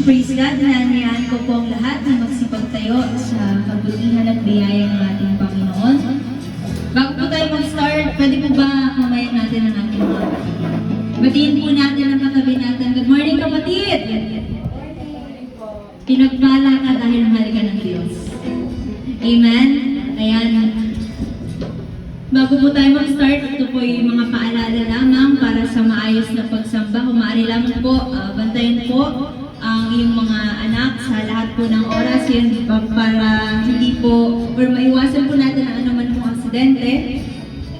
Praise God, hinahayaan ko po ang lahat na magsipagtayo sa kabutihan at biyaya ng ating Panginoon. Bago po tayo mag-start, pwede po ba kamayan natin ang ating mga kapatid? Batiin po natin ang katabi natin. Good morning, kapatid! Pinagpala ka dahil mahal ka ng Diyos. Amen? Ayan. Bago po tayo mag-start, ito po yung mga paalala lamang para sa maayos na pagsamba. Kung maaari lamang po, bantayan po ang iyong mga anak sa lahat po ng oras yun para hindi po or maiwasan po natin ang anuman pong aksidente.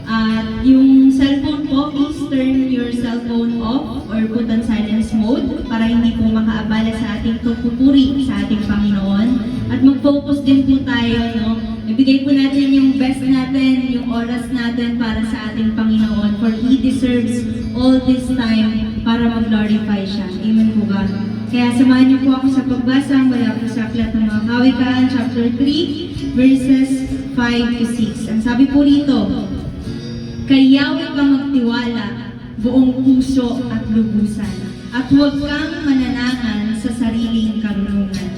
At yung cellphone po, please turn your cellphone off or put on silence mode para hindi po makaabala sa ating pagpupuri sa ating Panginoon. At mag-focus din po tayo, no? Ibigay po natin yung best natin, yung oras natin para sa ating Panginoon, for He deserves all this time para mag-glorify siya. Amen po ba? Kaya samahan niyo po ako sa pagbasa mula po sa Aklat ng mga Kawikaan, chapter 3, verses 5 to 6. Ang sabi po rito, kay Yahweh ka magtiwala, buong puso at lubusan, at huwag kang mananangan sa sariling karunungan.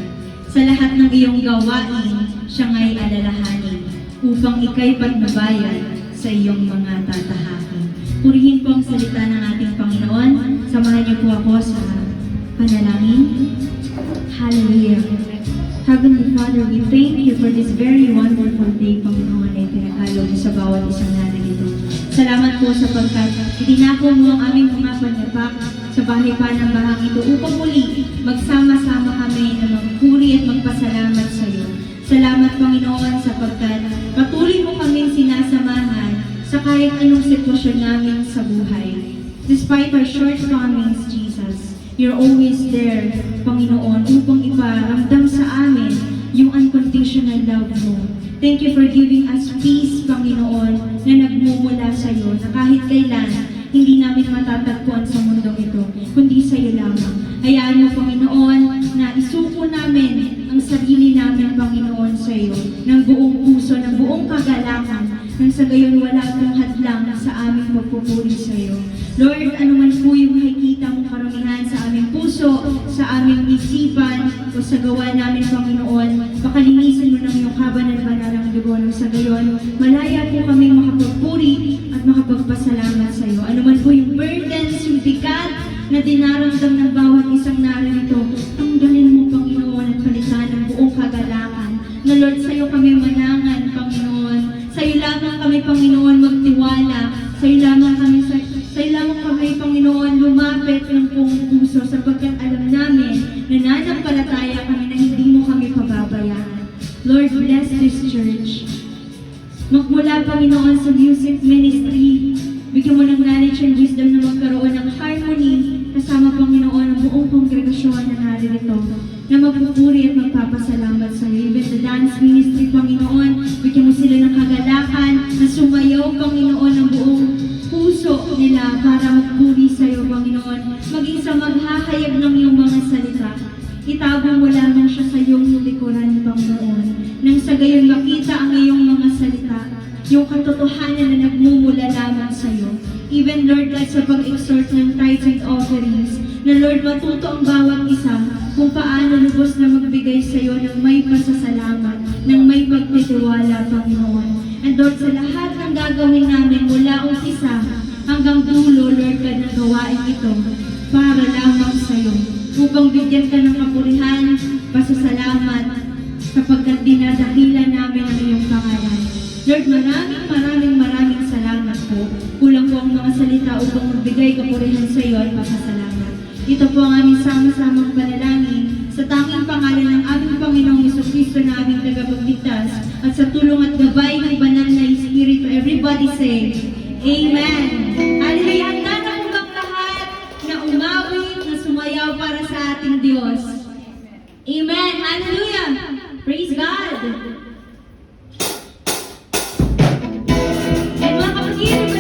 Sa lahat ng iyong gawain, siya nga'y alalahanin, upang ika'y patnubayan sa iyong mga tatahakin. Purihin po ang salita ng ating Panginoon. Samahan niyo po ako sa panalangin. Hallelujah. Heavenly Father, we thank you for this very wonderful day, Panginoon, na ipinagkaloob sa bawat isang narito. Salamat po sapagkat itinako mo ang aming mga panyapak sa bahay pa ng bahang ito upang muli magsama-sama kami na magpuri at magpasalamat sa iyo. Salamat, Panginoon, sapagkat patuloy mo kaming sinasamahan sa kahit anong sitwasyon namin sa buhay. Despite our shortcomings, Jesus, you're always there, Panginoon, upang iparamdam sa amin yung unconditional love mo. Thank you for giving us peace, Panginoon, na nagmumula sa iyo, na kahit kailan hindi namin matatagpuan sa mundong ito, kundi sa iyo lamang. Hayaan mo, Panginoon, na isuko namin ang sarili namin, Panginoon, sa iyo, ng buong puso, ng buong kagalakan, nang sa gayon wala itong hadlang sa aming magpupuri sa iyo. Lord, anuman po yung makikita mong karamihan sa aming puso, sa aming isipan, o sa gawa namin, Panginoon, pakalinisin mo ng iyong kabanal-banal ang dugo, nang sa gayon, malaya po kaming makapagpuri at makapagpasalamat sa iyo. Anuman po yung burdens, yung bigat na dinaramdam ng bawat isang narito, tanggalin mo, Panginoon, at palitan ng buong kagalakan. Na Lord, sa iyo kami manangan, Panginoon. Sa iyo lamang kami, Panginoon, magtiwala. Sa iyo lamang kami, Panginoon, lumapit ng buong puso sapagkat alam namin na nanampalataya kami na hindi mo kami pababayaan. Lord, bless this church. Magmula, Panginoon, sa music ministry, bigyan mo ng knowledge and wisdom na magkaroon ng harmony kasama, Panginoon, ang buong kongregasyon na narito na magpupuri at magpapasalamat sa iyo. Even the dance ministry, Panginoon, bigyan mo sila ng kagalakan na sumayaw, Panginoon, ang buong puso nila para magpuri sa iyo, Panginoon. Maging sa maghahayag ng iyong mga salita, itago mo lamang siya sa iyong likuran, Panginoon. Nang sa gayon makita ang iyong mga salita, yung katotohanan na nagmumula lamang sa iyo. Even, Lord, God, sa pag-exhort ng tithes and offerings, na Lord, matuto ang bawat isa kung paano lubos na magbigay sa iyo ng may pasasalamat, ng may pagtitiwala, Panginoon. And Lord, sa lahat ng gagawin namin mula umpisa hanggang dulo, Lord, God, ng gawain ito, para lamang sa iyo, upang bigyan ka ng kapurihan, pasasalamat, sapagkat dinadakilan namin ang iyong pangalan. Lord, maraming salamat po. Kulang po ang mga salita upang magbigay kapurihan sa iyo at pasasalamat. Ito po ang aming sama-samang panalangin sa tanging pangalan ng aming Panginoong Jesucristo na aming tagapagligtas at sa tulong at gabay ng banal na Espiritu. Everybody say, Amen. Hallelujah. Handa na po bang lahat na umawit, na sumayaw para sa ating Diyos? Amen. Hallelujah. Praise God. Yeah.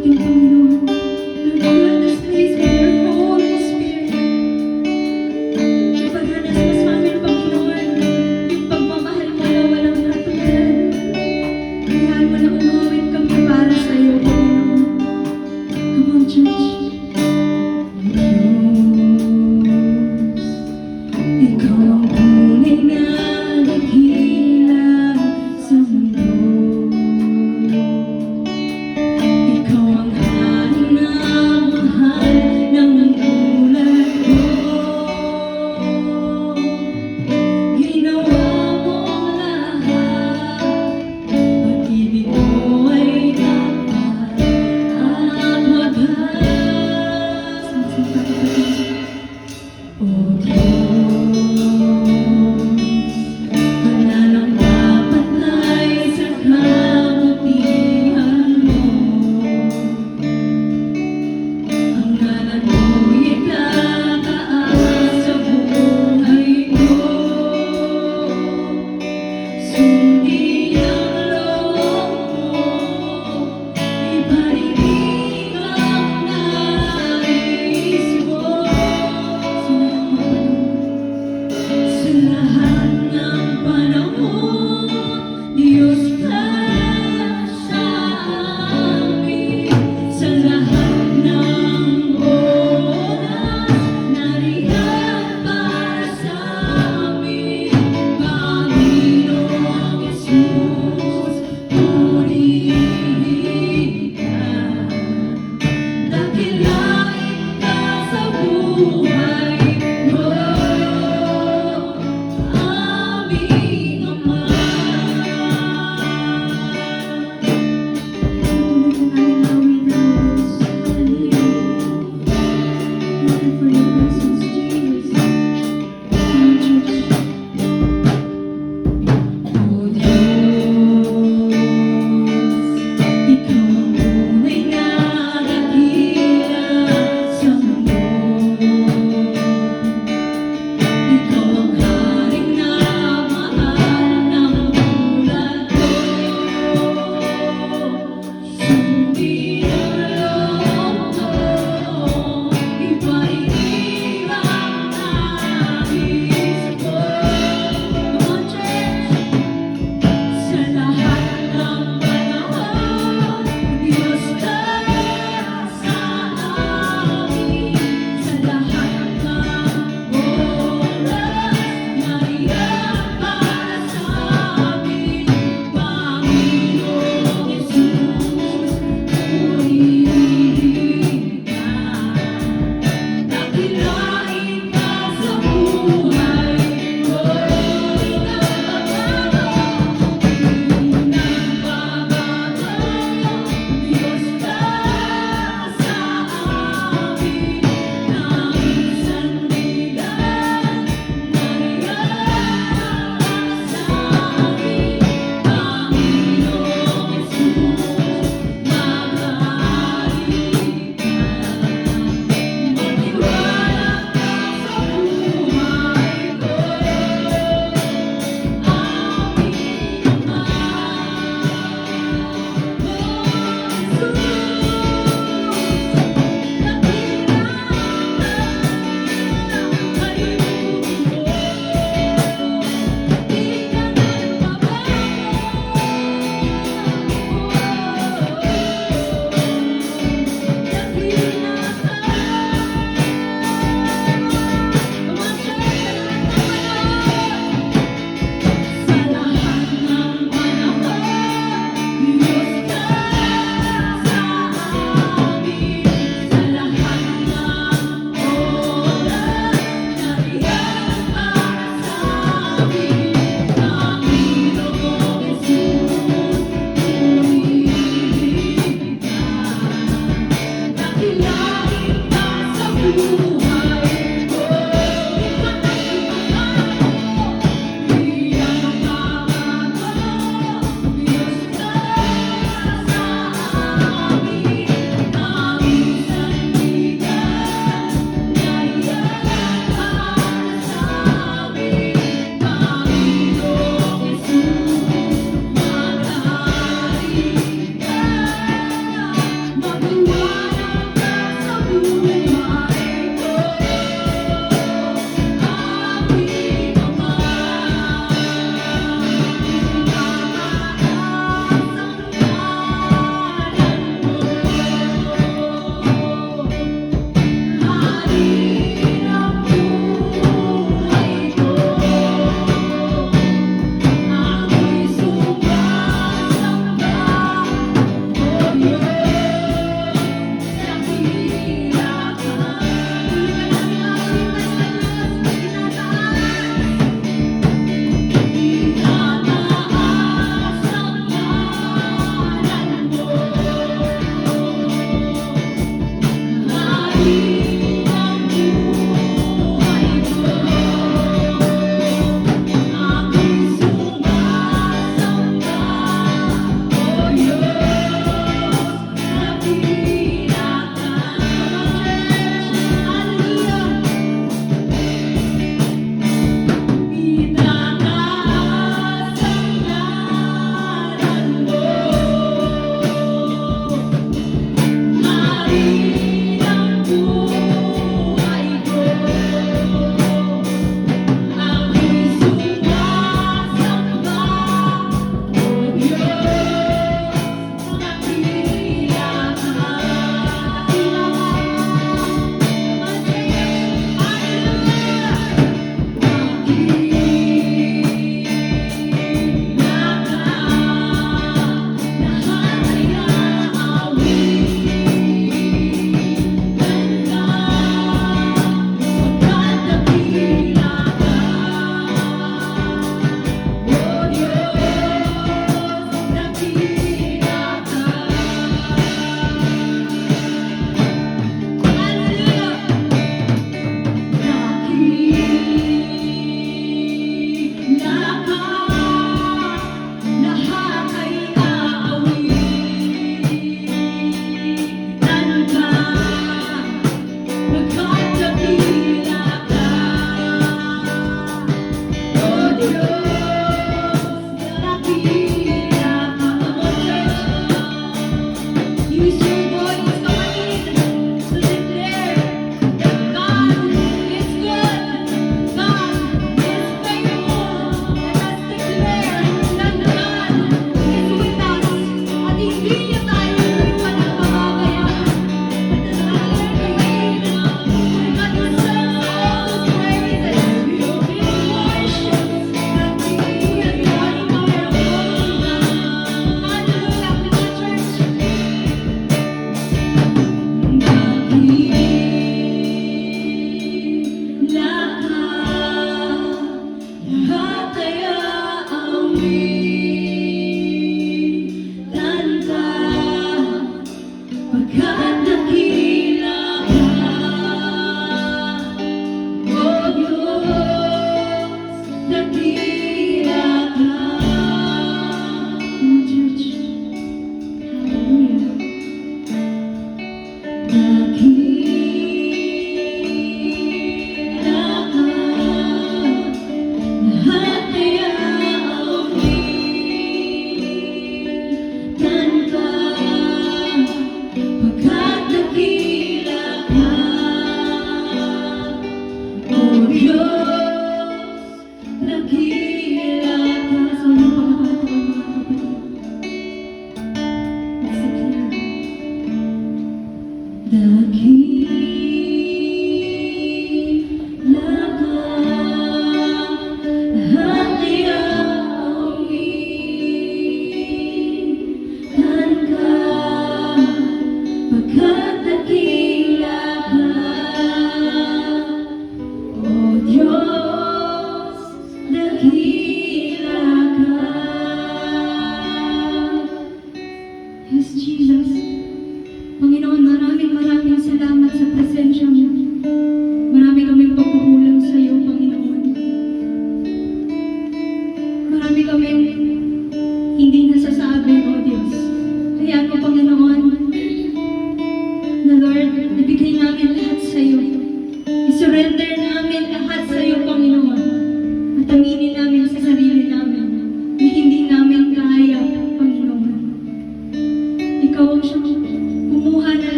ating Panginoon. Lord, fill this place with your Holy Spirit. Ipaghanas mo sa amin, Panginoon, yung pagmamahal mo na walang katulad. Hayaan mo na umawit kami para sa iyo, Panginoon. Come on, church. Ikaw ang tunay na daghila sa mundo. Ikaw ang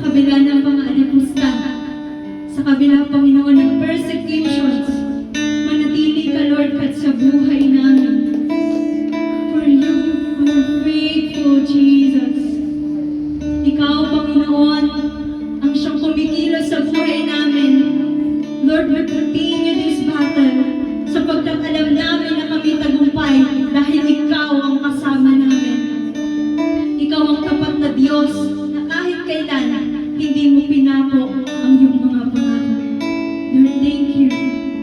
sa kabila ng mga alipusta, sa kabila, Panginoon, ng persecutions, manatili ka, Lord, kat sa buhay namin. For you are faithful, Jesus. Ikaw, Panginoon, ang siyang kumikilos sa buhay namin. Lord, we continue this battle sapagkat alam namin na kami tagumpay dahil ikaw ang kasama namin. Ikaw ang tapat na Diyos na kahit kailan hindi mo pinako ang iyong mga pangako. Lord, thank you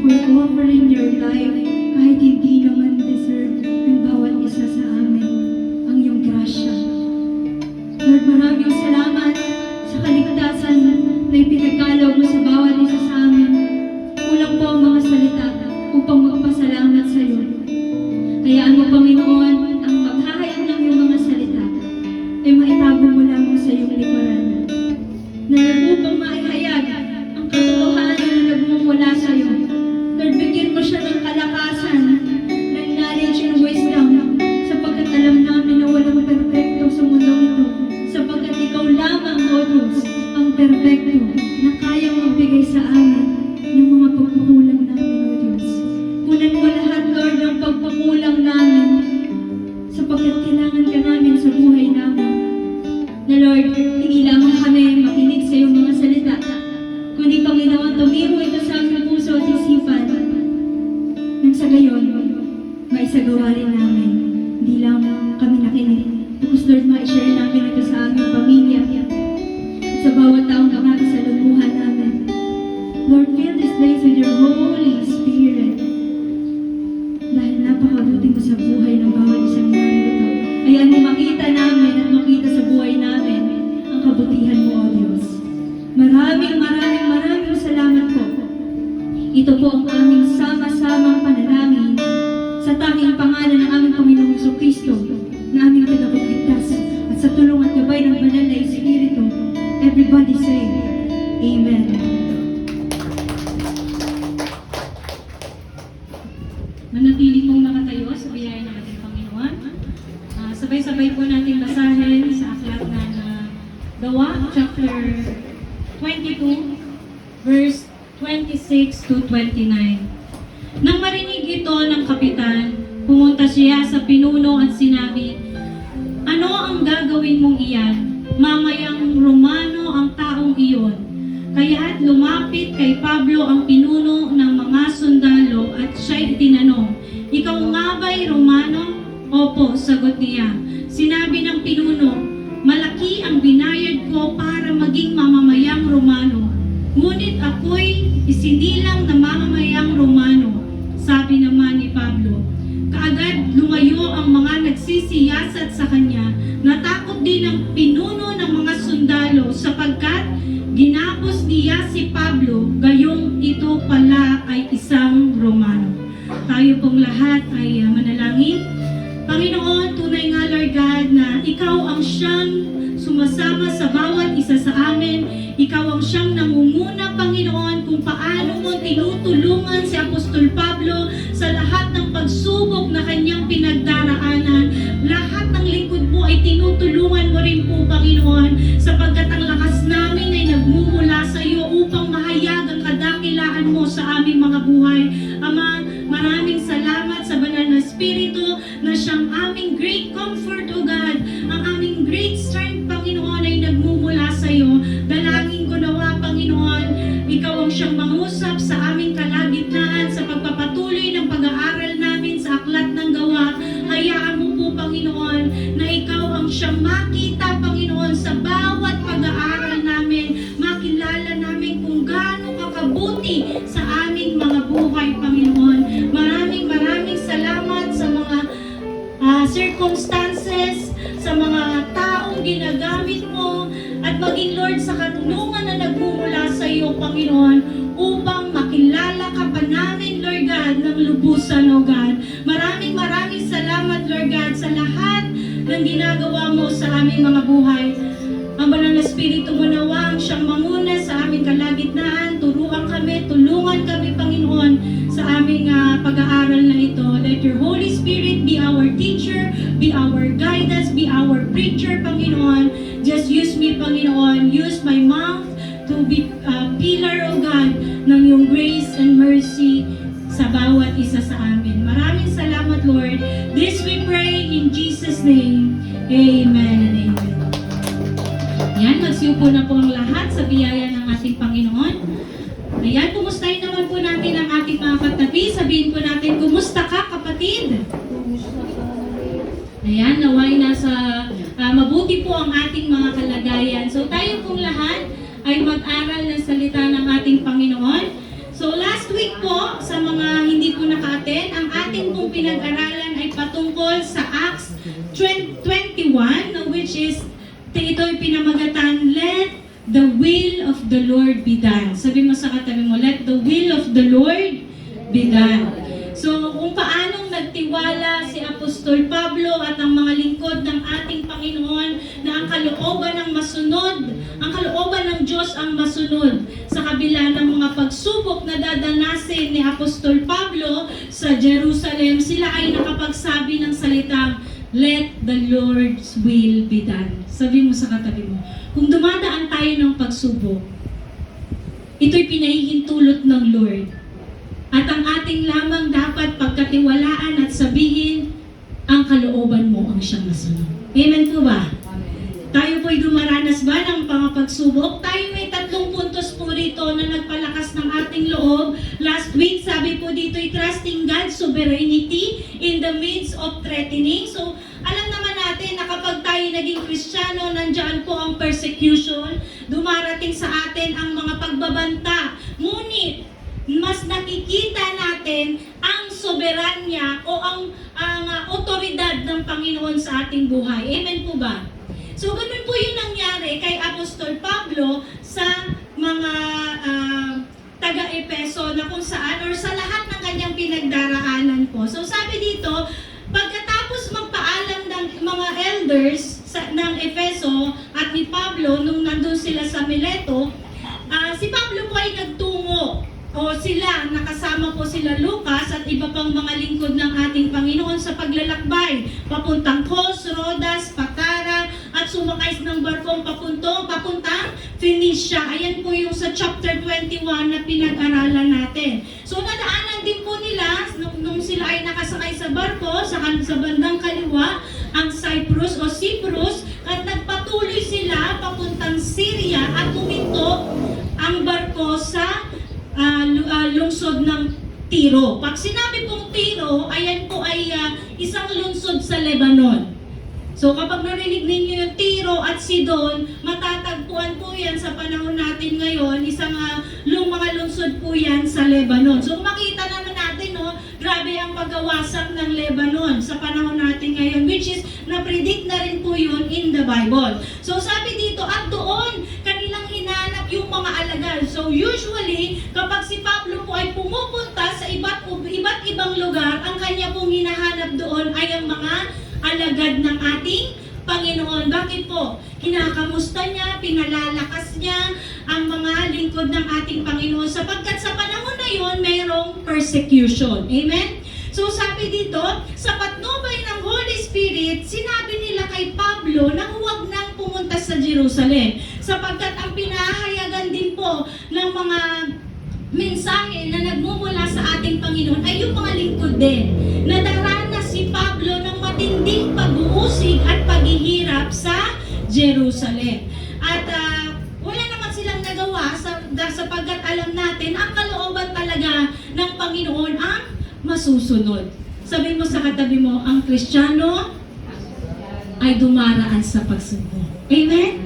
for offering your life kahit hindi naman deserve ng bawat isa sa amin ang iyong grasya. Lord, maraming salamat sa kaligtasan na ipinagkaloob mo sa bawat isa sa amin. Kulang po ang mga salita upang magpasalamat sa iyo. Hayaan mo, Panginoon, ang maghahayag ng iyong mga salita ay maitago mo lamang sa iyong likuran. Na upang maihayag ang katotohanan na nagmumula sa iyo. Lord, bigyan mo siya ng kalakasan, ng knowledge and wisdom, sapagkat alam namin na walang perfecto sa mundo ito, sapagkat ikaw lamang, O Diyos, ang perfecto na kayang magbigay sa amin ng mga pagkukulang namin, O Diyos. Kunan mo lahat, Lord, ng pagkukulang namin, sapagkat kailangan ka namin sa buhay namin. Na Lord, hindi lamang kami makinig sa iyong mga salita, kundi Panginoon, tumiro ito sa aming puso at isipan. Nang sa gayon, maisagawa rin namin. Hindi lamang kami nakinig. Tapos Lord, ma-share namin ito sa aming pamilya at sa bawat taong nakakasalumuhan namin. Lord, fill this place with your Holy Spirit. Dahil napakabuti mo sa buhay ng bawat isang narito. Hayaan mo makita namin at makita sa buhay namin ang kabutihan mo, O Diyos. Maraming salamat po. Ito po ang aming sama-samang panalangin sa tanging pangalan ng aming Panginoong Jesucristo na aming tagapagligtas at sa tulong at gabay ng banal na Espiritu. Everybody say, Amen. Manatili pong nakatayo sa biyaya ng ating Panginoon. Sabay-sabay po natin basahin sa aklat ng Gawa, chapter 22, verse 26 to 29. Nang marinig ito ng kapitan, pumunta siya sa pinuno at sinabi, "Ano ang gagawin mong iyan? Mamayang Romano ang taong iyon." Kaya't lumapit kay Pablo ang pinuno ng mga sundalo at siya'y tinanong, "Ikaw nga ba'y Romano?" "Opo," sagot niya. Sinabi ng pinuno, "Malaki ang binayad ko para maging mamamayang Romano. Ngunit ako'y isinilang na mamamayang Romano." Sabi naman ni Pablo. Kaagad lumayo ang mga nagsisiyasat sa kanya. Natakot din ang pinuno ng mga sundalo sapagkat ginapos niya si Pablo, gayong ito pala ay isang Romano. Tayo pong lahat ay manalangin. Panginoon, tunay nga Lord God na Ikaw ang siyang sumasama sa bawat isa sa amin. Ikaw ang siyang nangunguna, Panginoon, kung paano mo tinutulungan si Apostol Pablo sa lahat ng pagsubok na kanyang pinagdaraanan. Lahat ng lingkod mo ay tinutulungan mo rin po, Panginoon, sapagkat ang lakas namin ay nagmumula sa iyo upang mahayag ang kadakilaan mo sa aming mga buhay. Ama, maraming salamat sa banal na Espiritu na siyang aming great comfort, O God. Ang aming great strength, Panginoon, ay nagmumula sa iyo. Dalangin ko nawa, Panginoon, Ikaw ang siyang mangusap sa aming kalagitnaan sa pagpapatuloy ng pag-aaral namin sa aklat ng Gawa. Hayaan mo po, Panginoon, na Ikaw ang siyang makita, Panginoon, sa bawat pag-aaral namin. Makilala namin kung gaano kakabuti sa aming mga buhay, Panginoon. Maraming salamat sa mga circumstances, sa mga taong ginagamit mo, at maging Lord sa katunungan na nagmumula sa iyo, Panginoon, upang makilala ka pa namin, Lord God, ng lubusan, O God. Maraming salamat, Lord God, sa lahat ng ginagawa mo sa aming mga buhay. Ang banal na Espiritu mo nawa ang siyang manguna sa aming kalagitnaan. Tulungan kami, Panginoon, sa aming pag-aaral na ito. Let your Holy Spirit be our teacher, be our guidance, be our preacher, Panginoon. Just use me, Panginoon. Use my mind. isa sa amin. Maraming salamat, Lord. This we pray in Jesus' name. Amen and amen. Yan, magsiupo na po ang lahat sa biyaya ng ating Panginoon. Ayan, kumustahin naman po natin ang ating mga katabi. Sabihin po natin, kumusta ka, kapatid? Ayan, naway nasa mabuti po ang ating mga kalagayan. So tayo pong lahat ay mag-aral ng salita ng ating Panginoon. So last week po, sa mga hindi po naka-attend, ang ating pong pinag-aralan ay patungkol sa Acts 21, which is, ito'y pinamagatan, let the will of the Lord be done. Sabi mo sa katabi mo, let the will of the Lord be done. So, kung paanong nagtiwala si Apostol Pablo at ang mga lingkod ng ating Panginoon na ang kalooban ng masunod, ang kalooban ng Diyos ang masunod sa kabila ng mga pagsubok na dadanasin ni Apostol Pablo sa Jerusalem, sila ay nakapagsabi ng salitang, let the Lord's will be done. Sabi mo sa katabi mo, kung dumadaan tayo ng pagsubok, ito'y pinahihintulot ng Lord. At ang ating lamang dapat pagkatiwalaan at sabihin, ang kalooban mo ang siyang masunod. Amen po ba? Tayo po'y dumaranas ba ng mga pagsubok? Tayo may 3 puntos po rito na nagpalakas ng ating loob. Last week, sabi po dito, trusting God's sovereignty in the midst of threatening. So, alam naman natin na kapag tayo naging Kristiyano, nandiyan po ang persecution, dumarating sa atin ang mga pagbabanta. Ngunit, mas nakikita natin ang soberanya o ang otoridad ng Panginoon sa ating buhay. Amen po ba? So, ganun po yung nangyari kay Apostol Pablo sa mga taga-Epeso na kung saan or sa lahat ng kanyang pinagdaraanan po. So, sabi dito, pagkatapos magpaalam ng mga elders ng Efeso at ni Pablo nung nandun sila sa Mileto, si Pablo po ay nagtungo o sila, nakasama po sila Lucas at iba pang mga lingkod ng ating Panginoon sa paglalakbay. Papuntang Kos, Rodas, Patara, at sumakay ng barkong papuntang Phoenicia. Ayan po yung sa chapter 21 na pinag-aralan natin. So nadaanan din po nila, nung sila ay nakasakay sa barko, sa bandang kaliwa, ang Cyprus o Cyprus, at nagpatuloy sila papuntang Syria at tuminto ang barko sa lungsod ng Tiro. Pag sinabi pong Tiro, ayan po ay isang lungsod sa Lebanon. So kapag narinig ninyo yung Tiro at Sidon, matatagpuan po yan sa panahon natin ngayon, isang mga lungsod po yan sa Lebanon. So makita naman natin, no, grabe ang paggawasak ng Lebanon sa panahon natin ngayon, which is na-predict na rin po yun in the Bible. So sabi dito, at doon, kanilang hinanap yung mga alagad. So usually, kapag si Pablo po ay pumupunta sa iba't ibang lugar, ang kanya pong hinahanap doon ay ang mga alagad ng ating Panginoon. Bakit po? Kinakamusta niya, pinalalakas niya ang mga lingkod ng ating Panginoon sapagkat sa panahon na yun, mayroong persecution. Amen? So sabi dito, sa patnubay ng Holy Spirit, sinabi nila kay Pablo na huwag nang pumunta sa Jerusalem sapagkat ang pinahayagan din po ng mga mensahe na nagmumula sa ating Panginoon ay yung mga lingkod din. Nadaranas si Pablo ng matinding pag-uusig at paghihirap sa Jerusalem. At wala naman silang nagawa sapagkat alam natin ang kalooban talaga ng Panginoon ang masusunod. Sabi mo sa katabi mo, ang Kristiyano ay dumaraan sa pagsubok. Amen?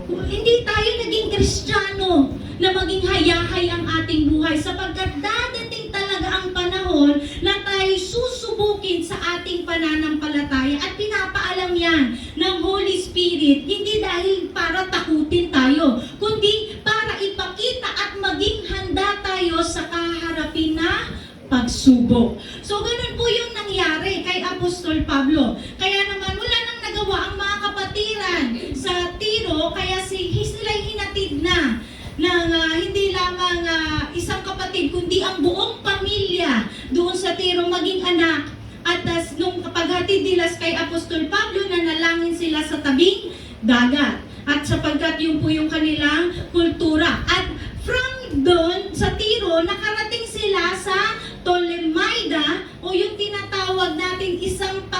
Hindi tayo naging Kristiyano na maging hayahay ang ating buhay sapagkat dadating talaga ang panahon na tayo susubukin sa ating pananampalataya at pinapaalam yan ng Holy Spirit, hindi dahil para takutin tayo, kundi para ipakita at maging handa tayo sa kaharapin na pagsubok. So, ganun po yung nangyari kay Apostol Pablo. Kaya naman, wala nang nagawa ang mga kapatiran sa Tiro, kaya sila'y hinatid na ng hindi lamang isang kapatid, kundi ang buong pamilya doon sa Tiro, maging anak. At nung paghatid nila kay Apostol Pablo, nanalangin sila sa tabing dagat. At sapagkat yun po yung kanilang kultura. At from doon sa Tiro, nakarating sila sa Tolemaida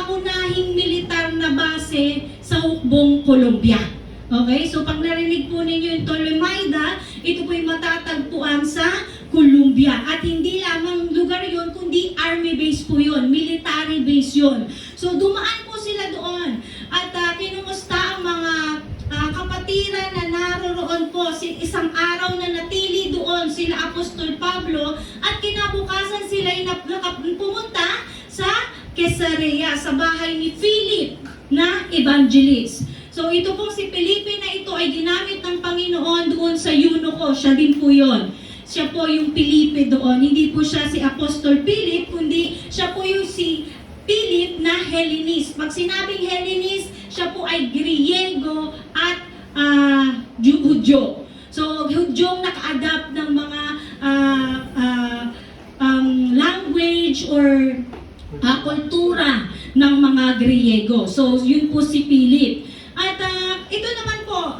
pangunahing militar na base sa hukbong Colombia. Okay? So pag narinig po ninyo yung Tolemaida, ito po yung matatagpuan sa Colombia. At hindi lamang lugar yun, kundi army base po yun, military base yun. So dumaan po sila doon. At kinumusta ang mga kapatiran na naroroon po. Isang araw na natili doon sila Apostol Pablo at kinabukasan sila ay pumunta sa Caesarea, sa bahay ni Philip na evangelist. So ito pong si Felipe na ito ay ginamit ng Panginoon doon sa eunuko. Siya din po yun. Siya po yung Felipe doon. Hindi po siya si Apostol Philip, kundi siya po yung si Philip na Hellenist. Pag sinabing Hellenist, siya po ay Griego at Hudyo. So, Hudyong naka-adapt ng mga language or kultura ng mga Griego. So, yun po si Philip. At ito naman po,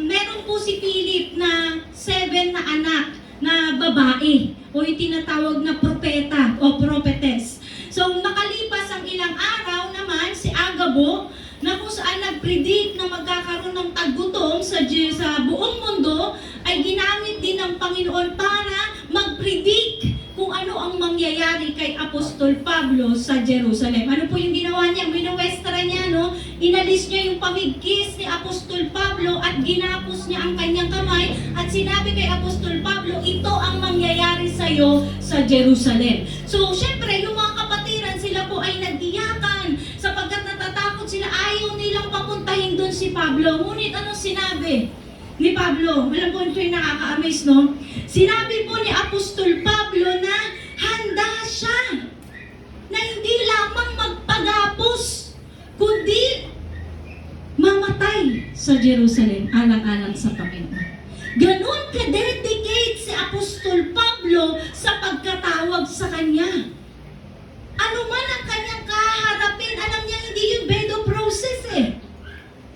meron po si Philip na 7 na anak na babae o yung tinatawag na propeta o prophetess. So, nakalipas ang ilang araw naman, si Agabo, na kung saan nag-predict na magkakaroon ng taggutom sa buong mundo, ay ginamit din ng Panginoon para mag-predict kung ano ang mangyayari kay Apostol Pablo sa Jerusalem. Ano po yung ginawa niya? Minuwestra niya, no? Inalis niya yung pamigkis ni Apostol Pablo at ginapos niya ang kanyang kamay at sinabi kay Apostol Pablo, ito ang mangyayari sa iyo sa Jerusalem. So, syempre, yung mga kapatiran, sila po ay nag-iyakan sapagkat natatakot sila, ayaw nilang papuntahin doon si Pablo. Ngunit anong sinabi ni Pablo? Alam po ito yung nakaka-amaze, no? Sinabi po ni Apostol Pablo na handa siya na hindi lamang magpagapos, kundi mamatay sa Jerusalem alang-alang sa Panginoon. Ganon ka-dedicate si Apostol Pablo sa pagkatawag sa kanya. Ano man ang kanyang kaharapin, alam niya hindi yung bedo process eh.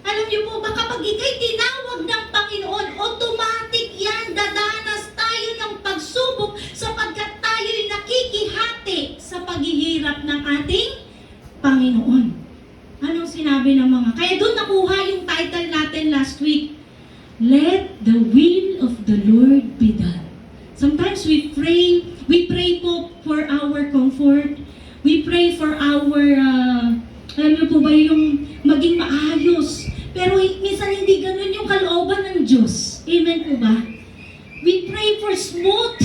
Alam niyo po ba, kapag ikay tinawag ng Panginoon, automatic yan, dadanas tayo ng pagsubok sapagkat tayo'y nakikihati sa paghihirap ng ating Panginoon. Anong sinabi ng mga? Kaya doon nakuha yung title natin last week, Let the will of the Lord be done. Sometimes we pray po for our comfort, we pray for our, alam niyo po ba, yung maging maayos. Pero minsan hindi ganun yung kalooban ng Diyos. Amen po ba? We pray for smooth,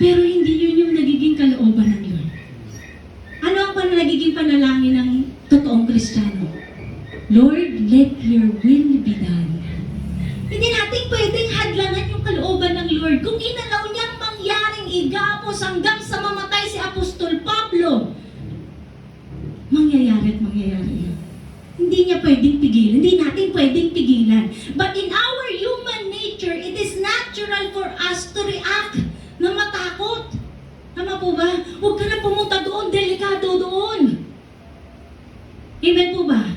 pero hindi yun yung nagiging kalooban ng Lord. Ano ang nagiging panalangin ng totoong Kristiyano? Lord, let your will be done. Hindi natin pwedeng hadlangan yung kalooban ng Lord. Kung inalaw niyang mangyaring igapos hanggang sa mamatay si Apostol Pablo, mangyayari at mangyayari yun. Hindi niya pwedeng pigilan. Hindi natin pwedeng pigilan. But in our human nature, it is natural for us to react na matakot. Tama po ba? Huwag ka na pumunta doon, delikado doon. Amen po ba?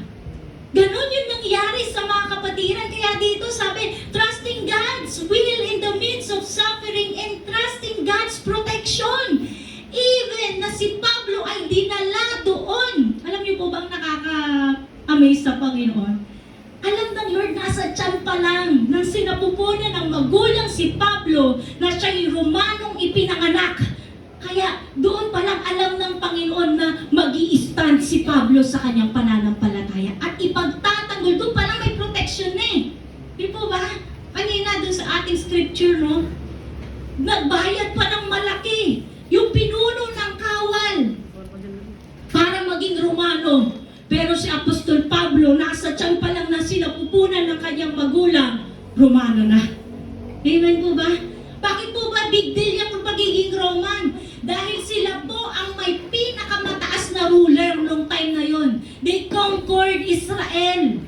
Ganon yung nangyari sa mga kapatiran. Kaya dito sabi, trusting God's will in the midst of suffering and trusting God's protection. Even na si Pablo ay dinala doon. Alam niyo po bang nakaka-amaze sa Panginoon? Alam ng Lord, nasa tiyan pa lang nang sinapupunan ng magulang si Pablo na siya'y Romanong ipinanganak. Kaya doon pa lang alam ng Panginoon na mag-i-stand si Pablo sa kanyang pananampalataya. At ipagtatanggol, doon pa lang may protection eh. Di po ba? Kanina doon sa ating scripture, no? Nagbayad pa ng malaki. Yung pinuno ng kawal para maging Romano. Pero si Apostol Pablo, nasa tiyan pa lang na sinapupunan ng kanyang magulang, Romano na. Amen po ba? Bakit po ba big deal yung pagiging Roman? Dahil sila po ang may pinakamataas na ruler nung time na yon. They conquered Israel.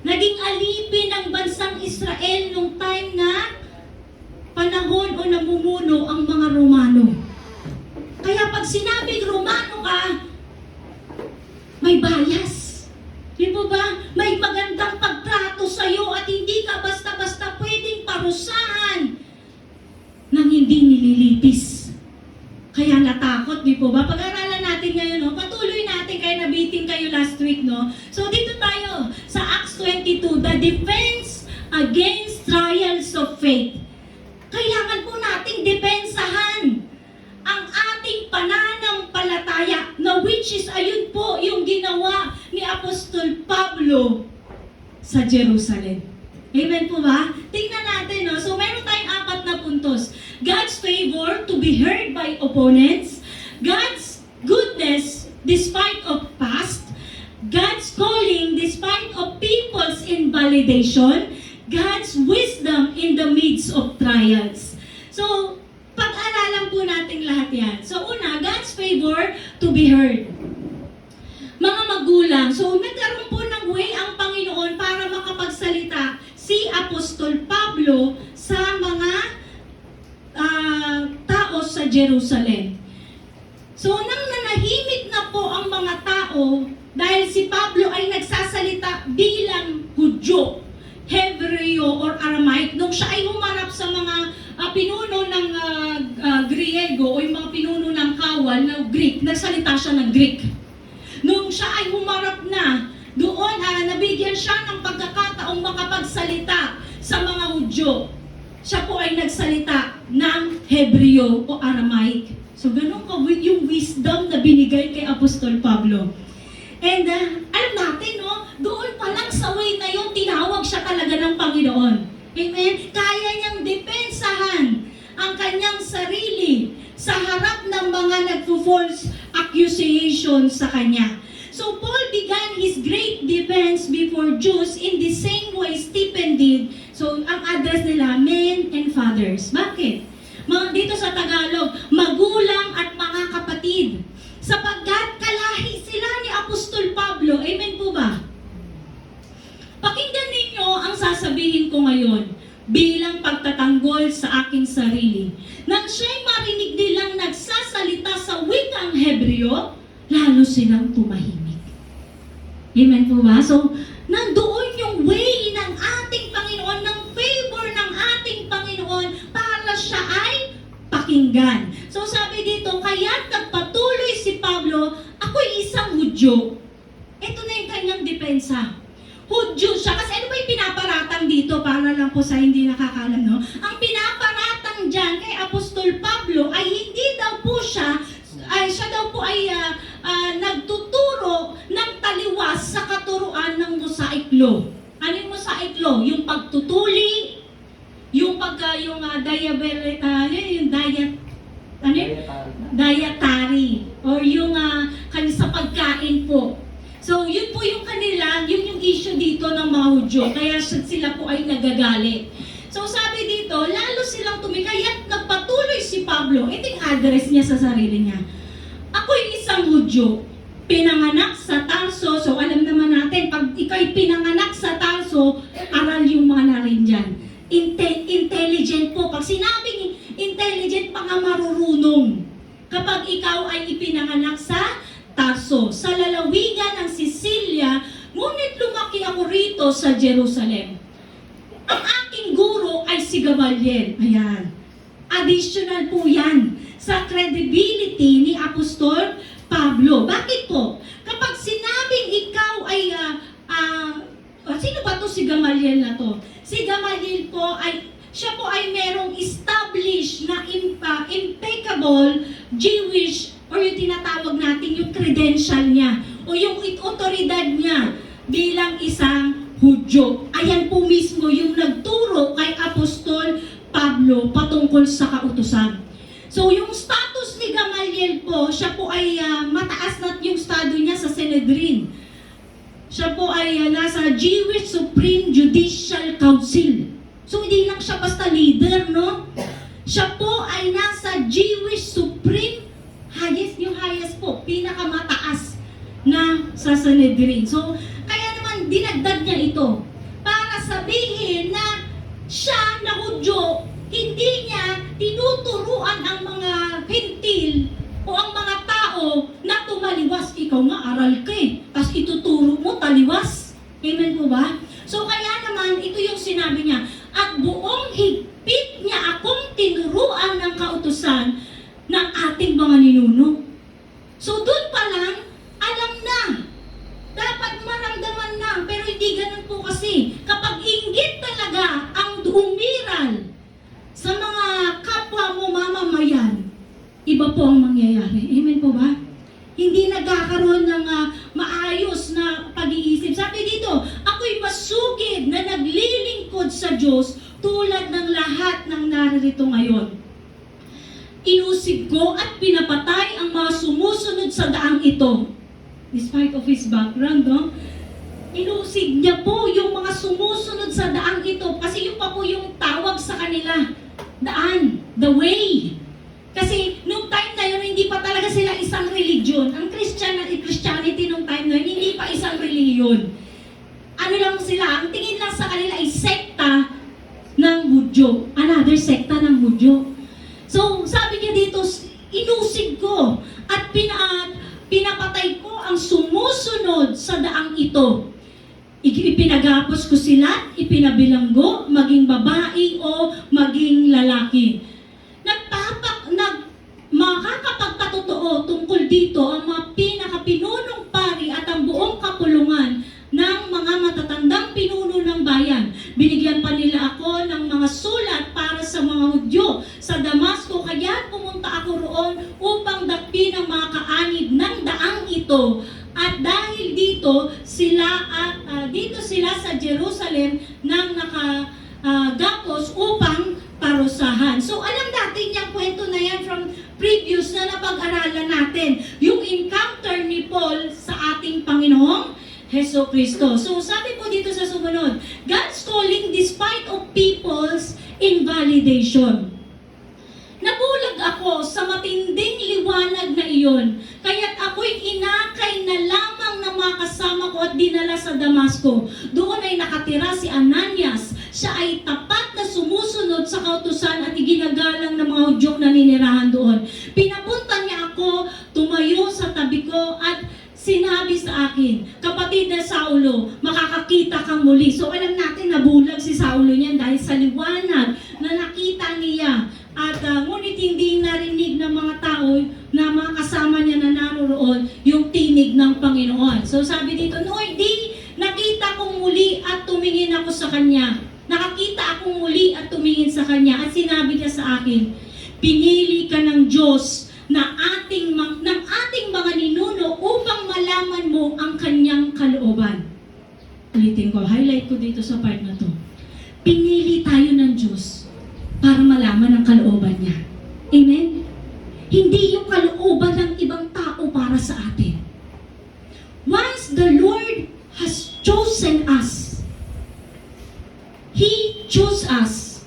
Naging alipin ng bansang Israel nung time na panahon o namumuno ang mga Romano. Kaya pag sinabing Romano ka, may bias. Di po ba? May magandang pagtrato sa'yo at hindi ka basta-basta pwedeng parusahan nang hindi nililitis. Kaya natakot, di po ba? Pag-aralan natin ngayon, patuloy natin last week, no? So dito tayo sa Acts 22, the defense against trials of faith. Kailangan po nating depensahan ang ating pananampalataya na which is ayun po yung ginawa ni Apostol Pablo sa Jerusalem. Amen po ba? Tingnan natin, no? So meron tayong 4 na puntos. God's favor to be heard by opponents, God's goodness despite of past, God's calling despite of people's invalidation, God's wisdom in the midst of trials. So, pag-aralan po natin lahat yan. So, una, God's favor to be heard. Mga magulang, so nagkaroon po ng way ang Panginoon para makapagsalita si Apostol Pablo sa mga tao sa Jerusalem. So, nang nanahimik na po ang mga tao dahil si Pablo ay nagsasalita bilang Hudyo, Hebreo or Aramaic, nung siya ay humarap sa mga pinuno ng Griego o yung mga pinuno ng kawal na Greek, nagsalita siya ng Greek. Nung siya ay humarap na, doon nabigyan siya ng pagkakataong makapagsalita sa mga Hudyo. Siya po ay nagsalita ng Hebreo o Aramaic. So ganun po yung wisdom na binigay kay Apostol Pablo. And alam natin, no, doon pa lang sa way na yun, tinawag siya talaga ng Panginoon. Amen? Kaya niyang depensahan ang kanyang sarili sa harap ng mga nagpo-false accusation sa kanya. So Paul began his great defense before Jews in the same way Stephen did. So ang address nila, men and fathers. Bakit? Dito sa Tagalog, magulang at mga kapatid. Sapagkat kalahi sila ni Apostol Pablo. Amen po ba? Pakinggan ninyo ang sasabihin ko ngayon bilang pagtatanggol sa aking sarili. Nang siya'y marinig nilang nagsasalita sa wikang Hebreo, lalo silang tumahimik. Amen po ba? So, nandoon yung way ng ating Panginoon, ng favor ng ating Panginoon para siya ay pakinggan. So sabi dito, kaya't nagpatuloy si Pablo, ako'y isang Hudyo. Ito na yung kanyang depensa. Hudyo siya. Kasi ano ba yung pinaparatang dito? Para lang po sa hindi nakakalam, no? Ang pinaparatang dyan kay Apostol Pablo ay hindi daw po siya nagtuturo ng taliwas sa katuruan ng Mosaic Law. Ano yung Mosaic Law? Yung pagtutuli, yung dietary, or yung sa pagkain po. So, yun po yung kanila, yun yung issue dito ng mga Hudyo. Kaya sila po ay nagagalit. So, sabi dito, lalo silang tumikaya't nagpatuloy si Pablo. Ito yung address niya sa sarili niya. Ako'y isang Hudyo, pinanganak sa Tarso. So, alam naman natin, pag ikaw'y pinanganak sa Tarso, aral yung mga narin dyan. Intelligent po. Pag sinabing intelligent, pa nga marurunong. Kapag ikaw ay ipinanganak sa Tarso, sa lalawigan ng Sicilia, ngunit lumaki ako rito sa Jerusalem. Ang aking guro ay si Gamaliel. Ayan. Additional po yan sa credibility ni Apostol Pablo. Bakit po? Kapag sinabing ikaw ay, sino ba to si Gamaliel na to? Si Gamaliel po ay, siya po ay merong established na impeccable Jewish, or yung tinatawag natin yung credential niya, o yung otoridad niya bilang isang Hudyo. Ayan po mismo yung nagturo kay Apostol Pablo patungkol sa kautusan. So yung status ni Gamaliel po, siya po ay mataas na yung estado niya sa Sanhedrin. Siya po ay nasa Jewish Supreme Judicial Council. So hindi lang siya basta leader, no? Siya po ay nasa Jewish Supreme, yung highest po, pinakamataas na sa Sanhedrin. So kaya naman dinagdag niya ito para sabihin na siya na Hudyo, hindi niya tinuturuan ang mga hintil o ang mga tao na tumaliwas. Ikaw nga, aral ka eh. Tapos ituturo mo, taliwas. Amen po ba? So kaya naman, ito yung sinabi niya, at buong higpit niya akong tinuruan ng kautusan ng ating mga ninuno. So doon pa lang, alam na po ang mangyayari. Amen po ba? Hindi nagkakaroon ng maayos na pag-iisip. Sabi dito, ako'y masugid na naglilingkod sa Diyos tulad ng lahat ng naririto ngayon. Inusig ko at pinapatay ang mga sumusunod sa daang ito. Despite of his background, no? Inusig niya po yung mga sumusunod sa daang ito kasi yung pa po yung tawag sa kanila. Daan, the way. Kasi nung time na yun, hindi pa talaga sila isang religion. Ang Christianity nung time na yun, hindi pa isang reliyon. Ano lang sila, ang tingin lang sa kanila ay sekta ng Hudyo. Another sekta ng Hudyo. So, sabi niya dito, inusig ko at pinapatay ko ang sumusunod sa daang ito. Ipinagapos ko sila, ipinabilanggo, maging babae o maging lalaki. Makakapagpatotoo tungkol dito ang mga pinakapinunong pari at ang buong kapulungan ng mga matatandang pinuno ng bayan. Binigyan pa nila ako ng mga sulat para sa mga Hudyo sa Damasco, kaya pumunta ako roon upang dakpin ang mga kaanib ng daang ito. At dahil dito sila sa Jerusalem nang nakagapos upang parusahan. So alam natin yung kwento na yan from previous na napag-aralan natin. Yung encounter ni Paul sa ating Panginoong Heso Kristo. So sabi po dito sa sumunod, God's calling despite of people's invalidation. Nabulag ako sa matinding liwanag na iyon, kaya't ako'y inakay na lamang ng mga kasama ko at dinala sa Damasco. Doon ay nakatira si Ananias. Siya ay tapat na sumusunod sa kautusan at iginagalang ng mga Hudyong naninirahan doon. Pinapunta niya ako, tumayo sa tabi ko at sinabi sa akin, kapatid na Saulo, makakakita kang muli. So alam natin, nabulag si Saulo niyan dahil sa liwanag na nakita niya. At ngunit hindi narinig ng mga tao na mga kasama niya na naroon yung tinig ng Panginoon. So sabi dito, noon di nakita kong muli at tumingin ako sa kanya. Nakakita akong muli at tumingin sa kanya. At sinabi niya sa akin, pinili ka ng Diyos ng ating mga ninuno upang malaman mo ang kanyang kalooban. Ulitin ko, highlight ko dito sa part na to. Pinili tayo ng Diyos para malaman ang kalooban niya. Amen? Hindi yung kalooban ng ibang tao para sa atin. Once the Lord has chosen us, He chose us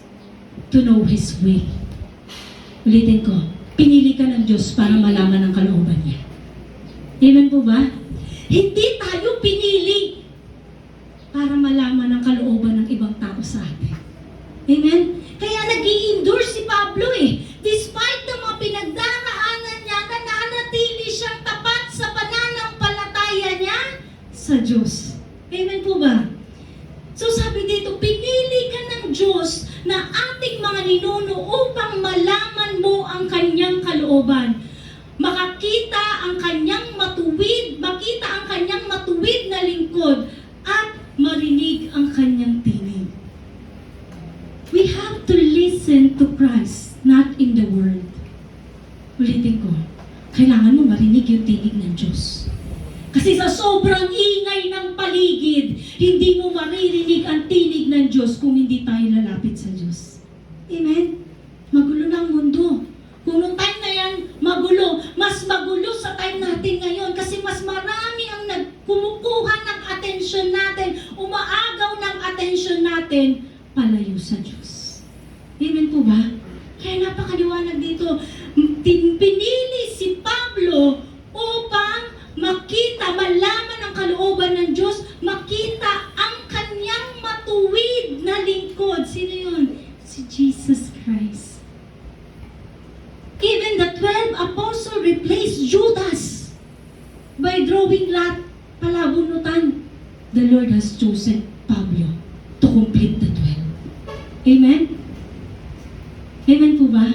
to know His way. Ulitin ko, pinili ka ng Diyos para malaman ang kalooban niya. Amen po ba? Hindi tayo pinili para malaman ang kalooban ng ibang tao sa atin. Amen? Kaya nag-i-endure si Pablo Despite ng mga pinagdaraanan niya, nananatili siyang tapat sa pananampalataya niya sa Diyos. Amen po ba? So sabi dito, pinili ka ng Diyos na ating mga ninuno upang malaman mo ang kanyang kalooban. Makita ang kanyang matuwid na lingkod at marinig ang kanyang tinig. We have to listen to Christ, not in the world. Ulitin ko, kailangan mo marinig yung tinig ng Diyos. Kasi sa sobrang ingay ng paligid, hindi mo maririnig ang tinig ng Diyos kung hindi tayo lalapit sa Diyos. Amen? Magulo na ang mundo. Kung nung time na yan, magulo. Mas magulo sa time natin ngayon kasi mas marami ang kumukuha ng atensyon natin, umaagaw ng atensyon natin, palayo sa Diyos. Amen po ba? Kaya napakaliwanag dito. Pinili si Pablo upang makita, malaman ang kalooban ng Diyos, makita ang kanyang matuwid na lingkod. Sino yun? Si Jesus Christ. Even the 12 apostles replaced Judas by drawing lot, palabunutan. The Lord has chosen Pablo to complete the 12. Amen? Amen po ba?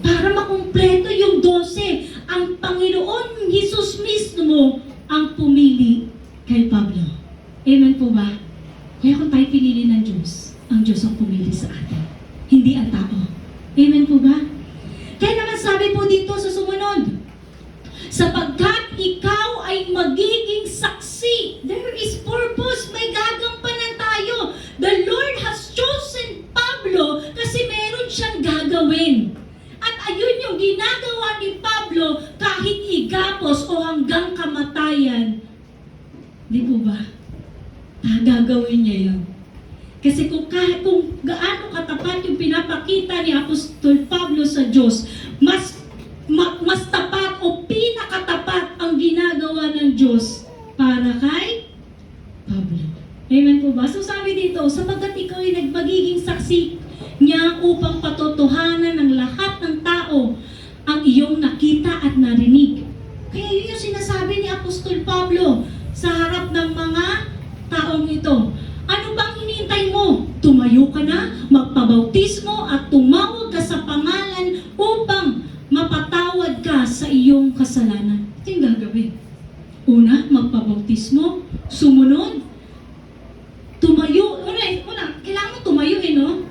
Para makumpleto yung 12, ang Panginoon Jesus mismo ang pumili kay Pablo. Amen po ba? Kaya kung tayo pinili ng Diyos, ang Diyos ang pumili sa atin. Hindi ang tao. Amen po ba? Kaya naman sabi po dito sa sumunod, mayroon siyang gagawin. At ayun yung ginagawa ni Pablo kahit igapos o hanggang kamatayan. Di po ba? Gagawin niya yun. Kasi kung gaano katapat yung pinapakita ni Apostol Pablo sa Diyos, mas tapat o pinakatapat ang ginagawa ng Diyos para kay Pablo. Amen po ba? So sabi dito, sapagkat ikaw ay nagpagiging saksi niya upang patotohanan ng lahat ng tao ang iyong nakita at narinig. Kaya yun yung sinasabi ni Apostol Pablo sa harap ng mga taong ito. Ano bang hinihintay mo? Tumayo ka na, magpabautismo at tumawag ka sa pangalan upang mapatawad ka sa iyong kasalanan. Ito yung gagawin. Una, magpabautismo. Sumunod, tumayo. Una, kailangan mo tumayo no?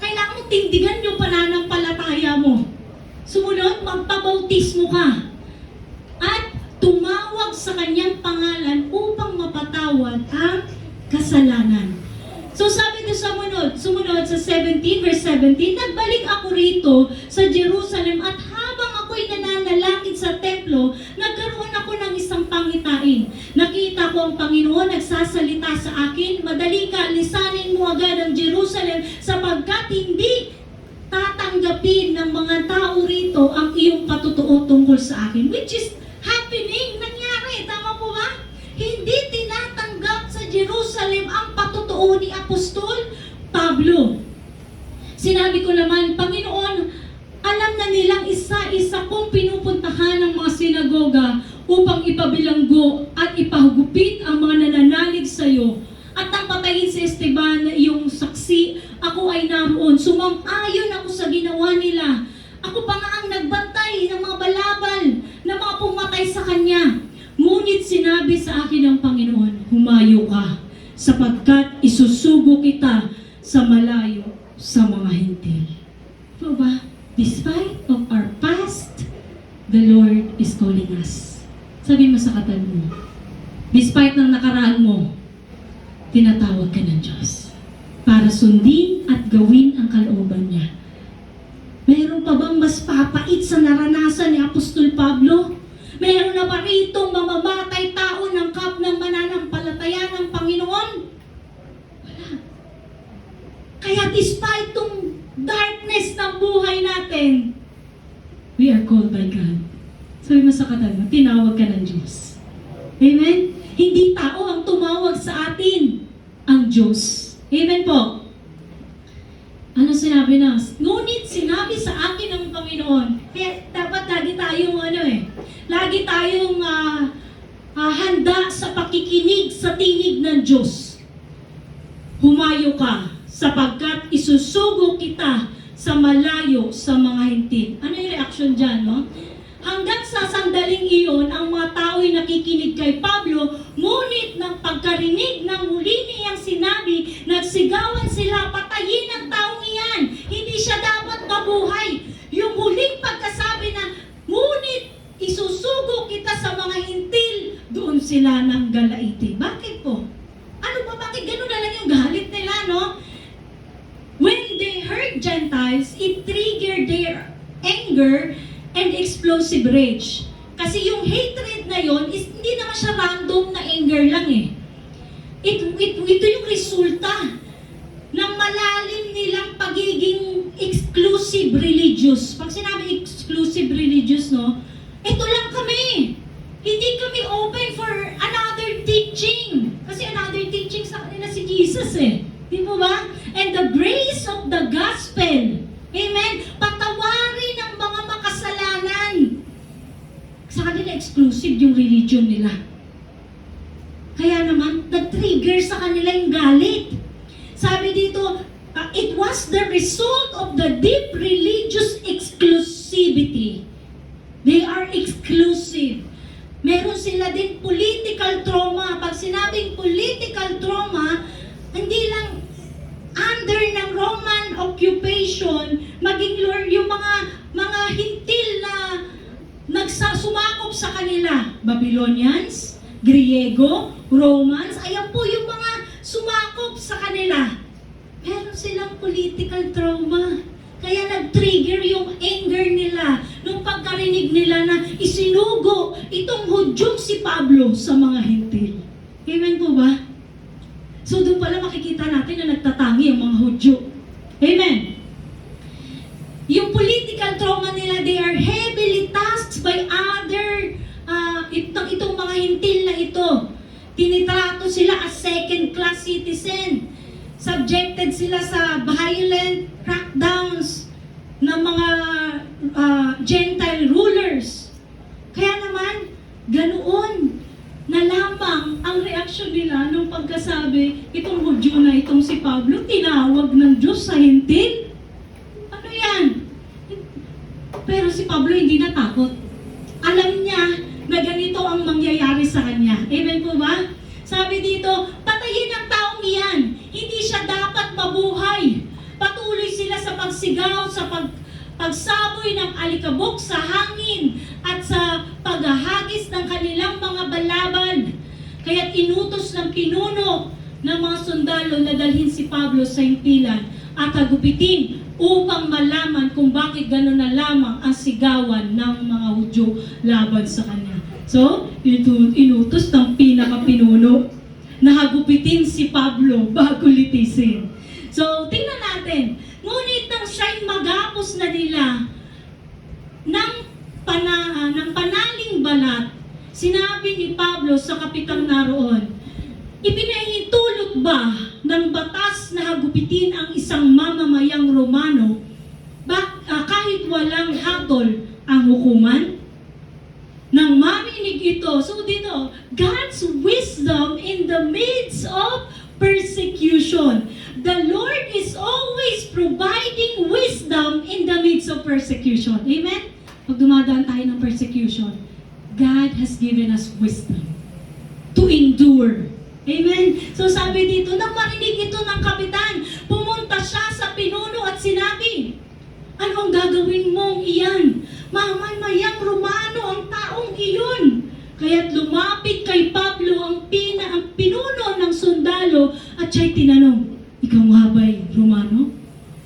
Kailangan mo tindigan yung pananampalataya mo. Sumunod, magpabautismo ka. At tumawag sa kanyang pangalan upang mapatawad ang kasalanan. So sabi ko sumunod sa 17, verse 17, nagbalik ako rito sa Jerusalem at habang ako'y nananalangin sa templo, nagkaroon ako ng isang pangitain. Nakita ko ang Panginoon nagsasalita sa akin, madali ka, lisanin mo agad ang Jerusalem sapagkat hindi tatanggapin ng mga tao rito ang iyong patutuo tungkol sa akin. Which is happening, nangyari, tama po ba? Hindi tinatanggap sa Jerusalem ang patutuo ni Apostol Pablo. Sinabi ko naman, Panginoon, alam na nilang isa-isa kong pinupuntahan ng mga sinagoga upang ipabilanggo at ipahugupit ang mga nananalig sa iyo. At nang patayin si Esteban na iyong saksi, ako ay naroon. Sumang-ayon ako sa ginawa nila. Ako pa nga ang nagbantay ng mga balabal na mga pumatay sa kanya. Ngunit sinabi sa akin ng Panginoon, humayo ka, sapagkat isusugo kita sa malayo sa mga hintil. So ba? Despite of our past, the Lord is calling us. Sabi mo sa katabi mo, despite ng nakaraan mo, tinatawag ka ng Diyos para sundin at gawin ang kalooban niya. Mayroon pa bang mas papait sa naranasan ni Apostol Pablo? Mayroon na ba rito mamamatay tao ng mananampalataya ng Panginoon? Wala. Kaya despite itong darkness ng buhay natin, we are called by God. Sabi mo sa katabi mo, tinawag ka ng Diyos. Amen? Hindi tao ang tumawag sa atin, ang Diyos. Amen po? Ano sinabi na? Ngunit sinabi sa akin ng Panginoon. Kaya dapat lagi tayong lagi tayong handa sa pakikinig sa tinig ng Diyos. Humayo ka sapagkat isusugo kita sa malayo sa mga hintil. Ano yung reaction dyan, no? Hanggang sa sandaling iyon, ang mga tao'y nakikinig kay Pablo, ngunit ng pagkarinig ng muli niyang sinabi, nagsigawan sila, patayin ang taong iyan. Hindi siya dapat mabuhay. Yung huling pagkasabi na, ngunit isusugo kita sa mga hintil, doon sila nang galaiti. Bakit po? Ano ba? Bakit gano'n na lang yung galit nila, no? When they heard Gentiles, it triggered their anger and explosive rage. Kasi yung hatred na yon is hindi naman siya random na anger lang eh. Ito yung resulta ng malalim nilang pagiging exclusive religious. Pag sinabi exclusive religious, no, ito lang kami. Hindi kami open for another teaching. Kasi another teaching sa kanila si Jesus eh. Di mo ba? And the grace of the gospel. Amen? Patawarin ang mga makasalanan. Sa kanila exclusive yung religion nila. Kaya naman, nag-trigger sa kanila yung galit. Sabi dito, it was the result of the deep religious exclusivity. They are exclusive. Meron sila din political trauma. Pag sinabing political trauma, hindi lang under ng Roman occupation, maging yung mga hintil na nagsasumakop sa kanila. Babylonians, Griego, Romans, ayan po yung mga sumakop sa kanila. Meron silang political trauma. Kaya na-trigger yung anger nila nung pagkarinig nila na isinugo itong Hudyong si Pablo sa mga Hentil. Amen po ba? So doon pala makikita natin na nagtatangi ang mga Hudyo. Amen. Yung political trauma nila, they are heavily tasked by other, itong mga Hentil na ito. Tinitrato sila as second-class citizen. Subjected sila sa violent crackdowns ng mga Gentile rulers. Kaya naman, ganoon na lamang ang reaksyon nila nung pagkasabi, itong Hudyo na itong si Pablo, tinawag ng Diyos sa Hentil. Ano yan? Pero si Pablo hindi natakot. Alam niya na ganito ang mangyayari sa kanya. Amen po ba? Sabi dito, patayin ang taong iyan. Hindi siya dapat mabuhay. Patuloy sila sa pagsigaw, sa pagsaboy ng alikabok sa hangin at sa paghahagis ng kanilang mga balaban. Kaya't inutos ng pinuno ng mga sundalo na dalhin si Pablo sa himpilan at hagupitin upang malaman kung bakit gano'n na lamang ang sigawan ng mga Hudyo laban sa kanya. So, inutos ng pinaka-pinuno na hagupitin si Pablo bago litisin. So, tingnan natin. Ngunit nang siya'y magapos na nila ng panaling balat, sinabi ni Pablo sa kapitang naroon, ipinahintulot ba ng batas na hagupitin ang isang mamamayang Romano kahit walang hatol ang hukuman? Nang marinig ito, so dito, God's wisdom in the midst of persecution. The Lord is always providing wisdom in the midst of persecution. Amen? Pag dumadaan tayo ng persecution, God has given us wisdom to endure. Amen? So sabi dito, nang marinig ito ng kapitan, pumunta siya sa pinuno at sinabi, ano ang gagawin mong iyan? Mamamayang Romano ang taong iyon. Kaya't lumapit kay Pablo ang pinuno ng sundalo at siya'y tinanong, ikaw nga ba'y Romano?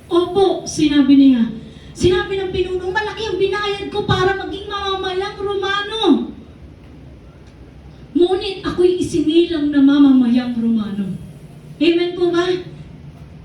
Opo, sinabi niya. Sinabi ng pinuno, malaki ang binayad ko para maging mamamayang Romano. Ngunit ako'y isinilang na mamamayang Romano. Amen po ba?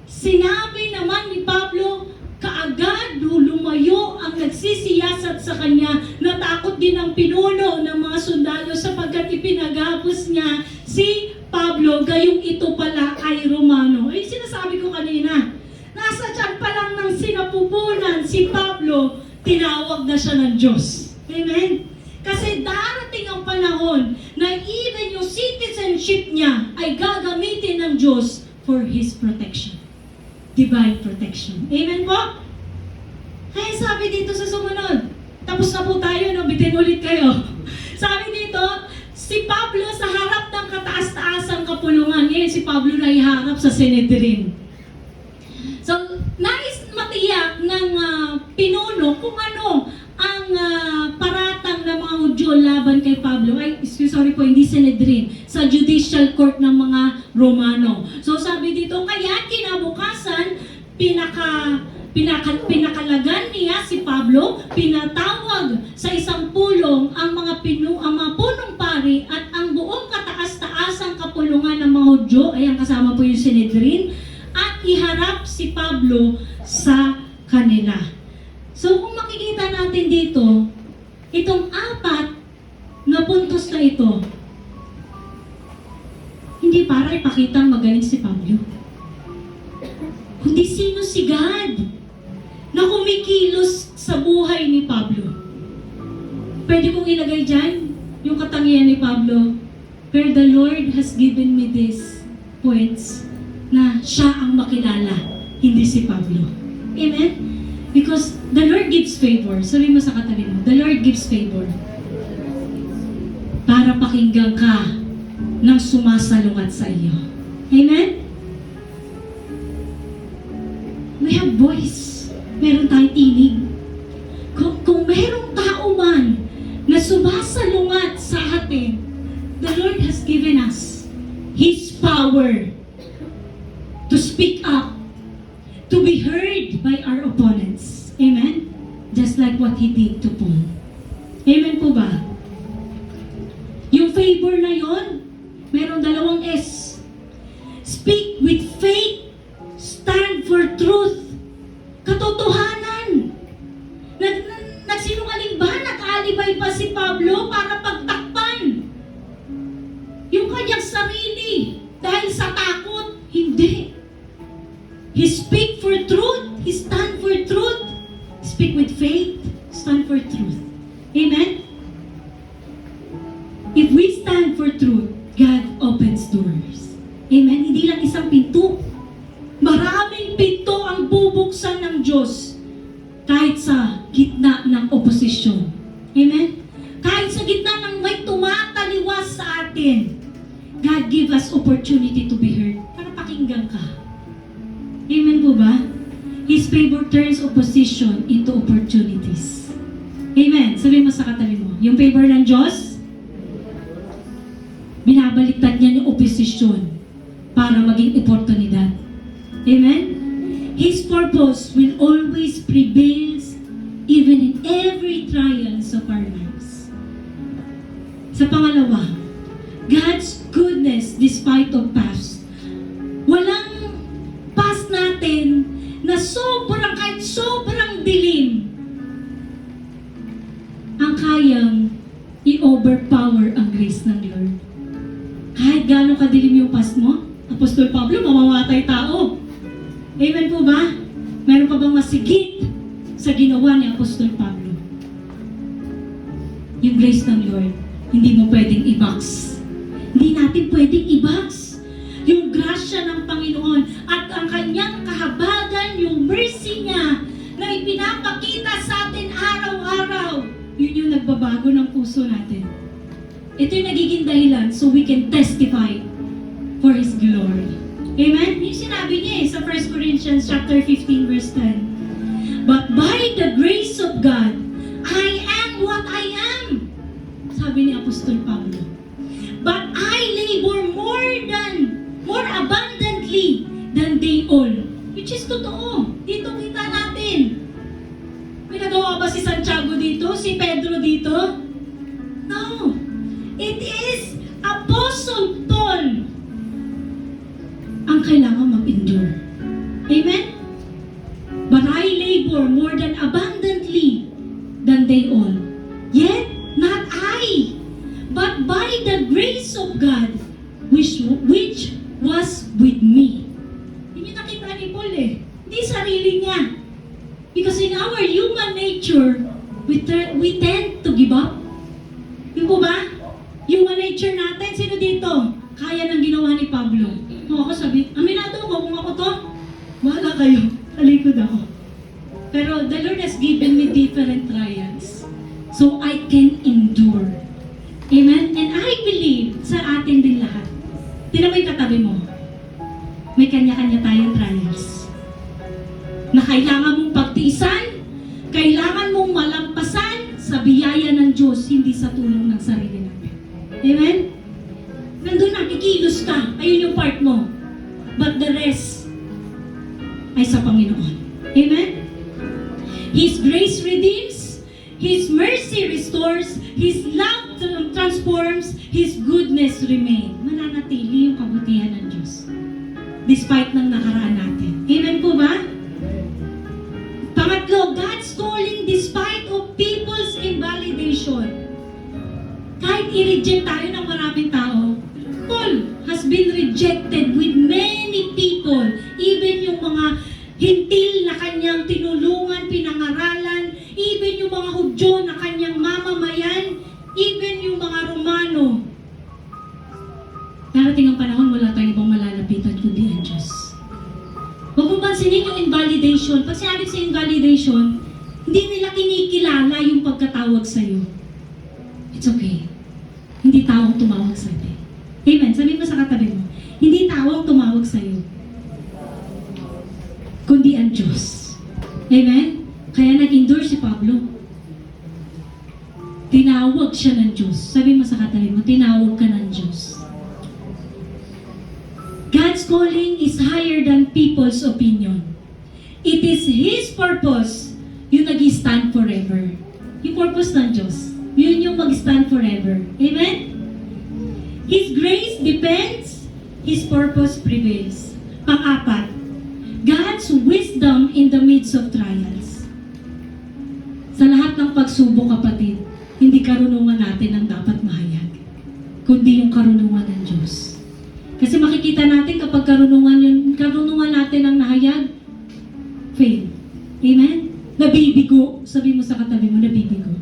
Sinabi naman ni Pablo, kaagad lumayo ang nagsisiyasat sa kanya. Natakot din ang pinuno ng mga sundalo sapagkat ipinagapos niya si Pablo, gayong ito pala ay Romano. Ay, sinasabi ko kanina, nasa tiyan pa lang ng sinapupunan si Pablo, tinawag na siya ng Diyos. Amen? Kasi darating ang panahon na even yung citizenship niya ay gagamitin ng Diyos for His protection. Divine protection. Amen po? Kaya sabi dito sa sumunod, tapos na po tayo, no? Bitin ulit kayo. Sabi dito, si Pablo sa harap ng kataas-taasang kapulungan. Ngayon si Pablo na iharap sa Sanhedrin. So, nais matiyak ng pinuno kung ano ang paratang ng mga Hudyo laban kay Pablo. Ay, sorry po, hindi Sanhedrin. Sa judicial court ng mga Romano. So, sabi dito, kaya kinabukasan, pinakalagan niya si Pablo, pinatawag sa isang pulong ang mga punong pari at ang buong kataas-taasang kapulungan ng mga Hudyo, ayan kasama po yung Sanhedrin, at iharap si Pablo sa kanila. So kung makikita natin dito, itong apat na puntos na ito, hindi para ipakitang magaling si Pablo, kundi sino si God na kumikilos sa buhay ni Pablo. Pwede kong ilagay dyan yung katangian ni Pablo. Pero the Lord has given me these points na siya ang makilala, hindi si Pablo. Amen? Because the Lord gives favor. Sabi mo sa katabi mo, the Lord gives favor para pakinggan ka ng sumasalungat sa iyo. Amen? We have voice. Meron tayong tinig. Kung merong tao man na sumasalungat sa atin, the Lord has given us His power to speak up, to be heard by our opponents. Amen? like what He did to Paul. Amen po ba? Yung favor na yon, meron dalawang S. Speak with faith, stand for truth. Katotohanan. Nagsinungaling ba? Nag-alibay pa si Pablo para pagtakpan yung kanyang sarili dahil sa takot? Hindi. He speak for truth. He stand for truth. Speak with faith, stand for truth. Amen? If we stand for truth, God opens doors. Amen? Hindi lang isang pinto. Maraming pinto ang bubuksan ng Diyos kahit sa gitna ng oposisyon. Amen? Kahit sa gitna ng may tumataliwas sa atin, God give us opportunity to be heard para pakinggan ka. Amen po ba? His favor turns opposition into opportunities. Amen. Sabihin mo sa katabi mo, yung favor ng Diyos, binabaliktad niya yung opposition para maging oportunidad. Amen? His purpose will always prevail even in every trials of our lives. Sa pangalawa, God's goodness despite of past. Walang past natin na kahit sobrang dilim ang kayang i-overpower ang grace ng Lord. Kahit gaano kadilim yung past mo, Apostol Pablo, mamamatay tao. Amen po ba? Meron pa bang masigit sa ginawa ni Apostol Pablo? Yung grace ng Lord, hindi mo pwedeng i-box. Hindi natin pwedeng i-box yung grasya ng Panginoon at ang kanyang kahabagan, yung mercy niya na ipinapakita sa atin araw-araw. Yun yung nagbabago ng puso natin. Ito yung nagiging dahilan so we can testify for His glory. Amen? Yung sinabi niya sa 1 Corinthians chapter 15 verse 10. But by the grace of God, I am what I am. Sabi ni Apostol Pablo. But I labor more abundantly than they all. Which is totoo. Dito kita natin. May nagawa ba si Santiago dito? Si Pedro dito? No. It is Apostle Paul ang kailangan mag-endure. Amen? But I labor more than abundantly than they all. Yet, not I, but by the grace of God, which was with me. Yun yung nakita ni Paul eh. Hindi sarili niya. Because in our human nature, we tend to give up. Yung po ba? Human nature natin, sino dito? Kaya ng ginawa ni Pablo. Kung ako sabi, aminado ako kung ako to, wala kayo, talikod ako. Pero the Lord has given me different trials. So I can endure. Amen? And I believe sa atin din lahat. Tingnan mo yung katabi mo. May kanya-kanya tayong trials. Na kailangan mong pagtiisan, kailangan mong malampasan sa biyaya ng Diyos, hindi sa tulong ng sarili natin. Amen? Nandun na, kikilos ka. Ayun yung part mo. But the rest ay sa Panginoon. Amen? His grace redeems, His mercy restores, His love transforms, His goodness remains. Mananatili yung kabutihan ng Diyos. Despite ng nakaraan natin. Amen po ba? Pangatlo, God's calling despite of people's invalidation. Kahit i-reject tayo ng maraming tao, Paul has been rejected with many people. Even yung mga hintil na kanyang tinulungan, pinangaralan, even yung mga Hudyo na kanyang mamamayan, even yung mga Romano. Darating ang panahon, wala tayong ibang malalapitan kundi ang Diyos. Huwag mong pansinin yung invalidation. Pag sinabi sa invalidation, hindi nila kinikilala yung pagkatawag sa'yo. It's okay. Hindi tao ang tumawag sa'yo. Amen. Sabihin mo sa katabi mo, hindi tao ang tumawag sa'yo, kundi ang Diyos. Amen? Kaya nag-endure si Pablo. Tinawag siya ng Diyos. Sabihin mo sa katabi mo, tinawag ka ng Diyos. God's calling is higher than people's opinion. It is His purpose yung nag-stand forever. trials. Sa lahat ng pagsubok, kapatid, hindi karunungan natin ang dapat mahayag, kundi yung karunungan ng Diyos. Kasi makikita natin kapag karunungan natin ang nahayag, fail. Amen? Nabibigo. Sabi mo sa katabi mo, nabibigo.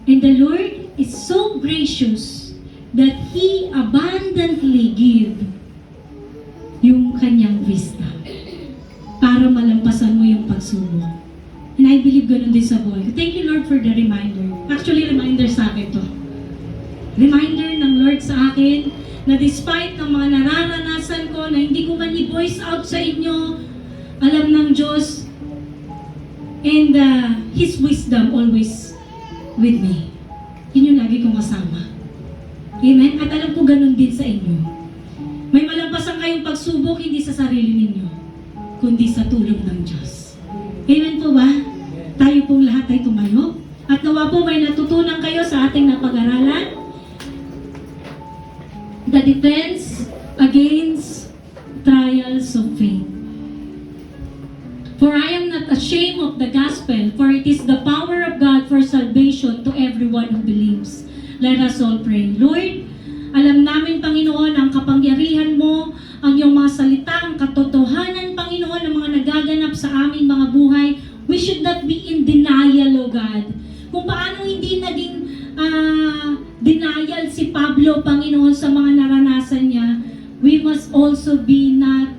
And the Lord is so gracious that He abundantly give yung kanyang wisdom para malampasan mo yung pagsubok. And I believe ganun din sa buhay. Thank you, Lord, for the reminder. Actually, reminder sa akin to. Reminder ng Lord sa akin na despite ng mga nararanasan ko na hindi ko man i-voice out sa inyo, alam ng Diyos and His wisdom always with me. Yun yung lagi kong kasama. Amen? At alam ko ganun din sa inyo. May malampasan kayong pagsubok hindi sa sarili ninyo, kundi sa tulong ng Diyos. Amen po ba? Tayo pong lahat ay tumayo. At nawa po may natutunan kayo sa ating napag-aralan. The defense against trials of faith. For I am not ashamed of the gospel, for it is the power of God for salvation to everyone who believes. Let us all pray. Lord, alam namin, Panginoon, ang kapangyarihan mo, ang iyong mga salita, ang katotohanan, Panginoon, ang mga nagaganap sa aming mga buhay. We should not be in denial, O God. Kung paano hindi naging denial si Pablo, Panginoon, sa mga naranasan niya, we must also be not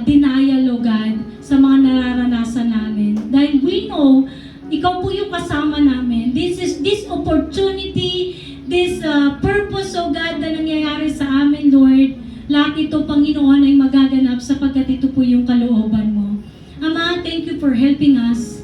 denial, O God, sa mga nararanasan namin. Dahil we know, ikaw po yung kasama namin. This opportunity, this purpose, O God, na nangyayari sa amin, Lord, lahat ito, Panginoon, ay magaganap sapagkat ito po yung kalooban mo. Ama, thank you for helping us.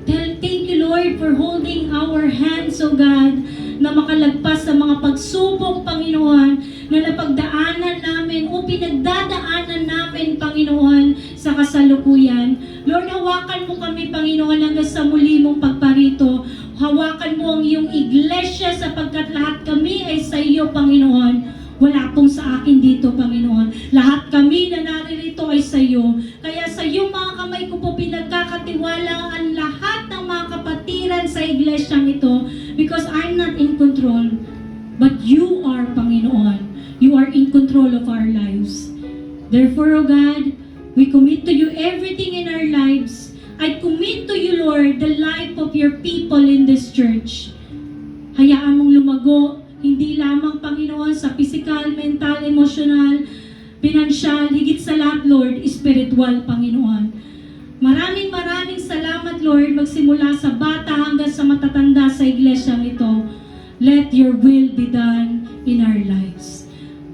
Thank you, Lord, for holding our hands, O God, na makalagpas sa mga pagsubok, Panginoon, na napagdaanan namin o pinagdadaanan namin, Panginoon, sa kasalukuyan. Lord, hawakan mo kami, Panginoon, hanggang sa muli mong pagparito. Hawakan mo ang iyong iglesia sapagkat lahat kami ay sa iyo, Panginoon. Wala pong sa akin dito, Panginoon. Lahat kami na naririto ay sa iyo. Kaya sa iyo, mga kamay ko po, pinagkakatiwala ang lahat ng mga kapatiran sa iglesyang ito because I'm not in control. But you are, Panginoon. You are in control of our lives. Therefore, O God, we commit to you everything in our lives. I commit to you, Lord, the life of your people in this church. Hayaan mong lumago, hindi lamang, Panginoon, sa physical, mental, emotional, pinansyal, higit sa lahat, Lord, spiritual, Panginoon. Maraming salamat, Lord, magsimula sa bata hanggang sa matatanda sa iglesyang ito. Let your will be done in our lives.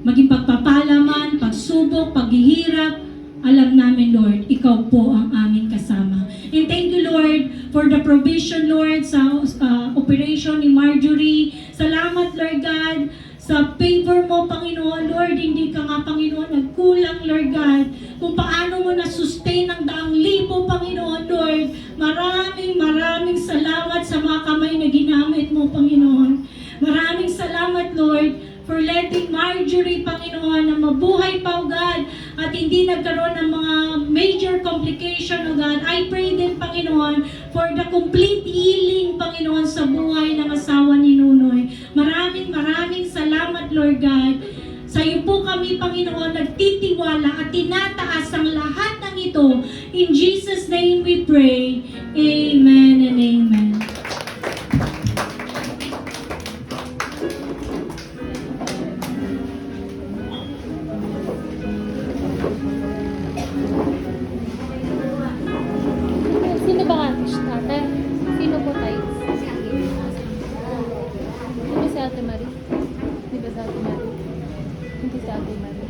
Maging pagpapalaman, pagsubok, paghihirap, alam namin, Lord, ikaw po ang aming kasama. And thank you, Lord, for the provision, Lord, sa operation ni Marjorie. Salamat, Lord God, sa favor mo, Panginoon. Lord, hindi ka nga, Panginoon, nagkulang, Lord God, kung paano mo na-sustain ang 100,000, Panginoon, Lord. Maraming salamat sa mga kamay na ginamit mo, Panginoon. Maraming salamat, Lord, for letting Marjorie, Panginoon, na mabuhay pa, O God, at hindi nagkaroon ng mga major complication, O God. I pray din, Panginoon, for the complete healing, Panginoon, sa buhay ng asawa ni Nunoy. Maraming salamat, Lord God. Sa iyo po kami, Panginoon, nagtitiwala at tinataas ang lahat ng ito. In Jesus' name we pray. Amen and amen. Sino ba ka, tate? Sino po tayo? Hindi si Ate Marie. Di ba si Ate Marie? Hindi si Ate Marie.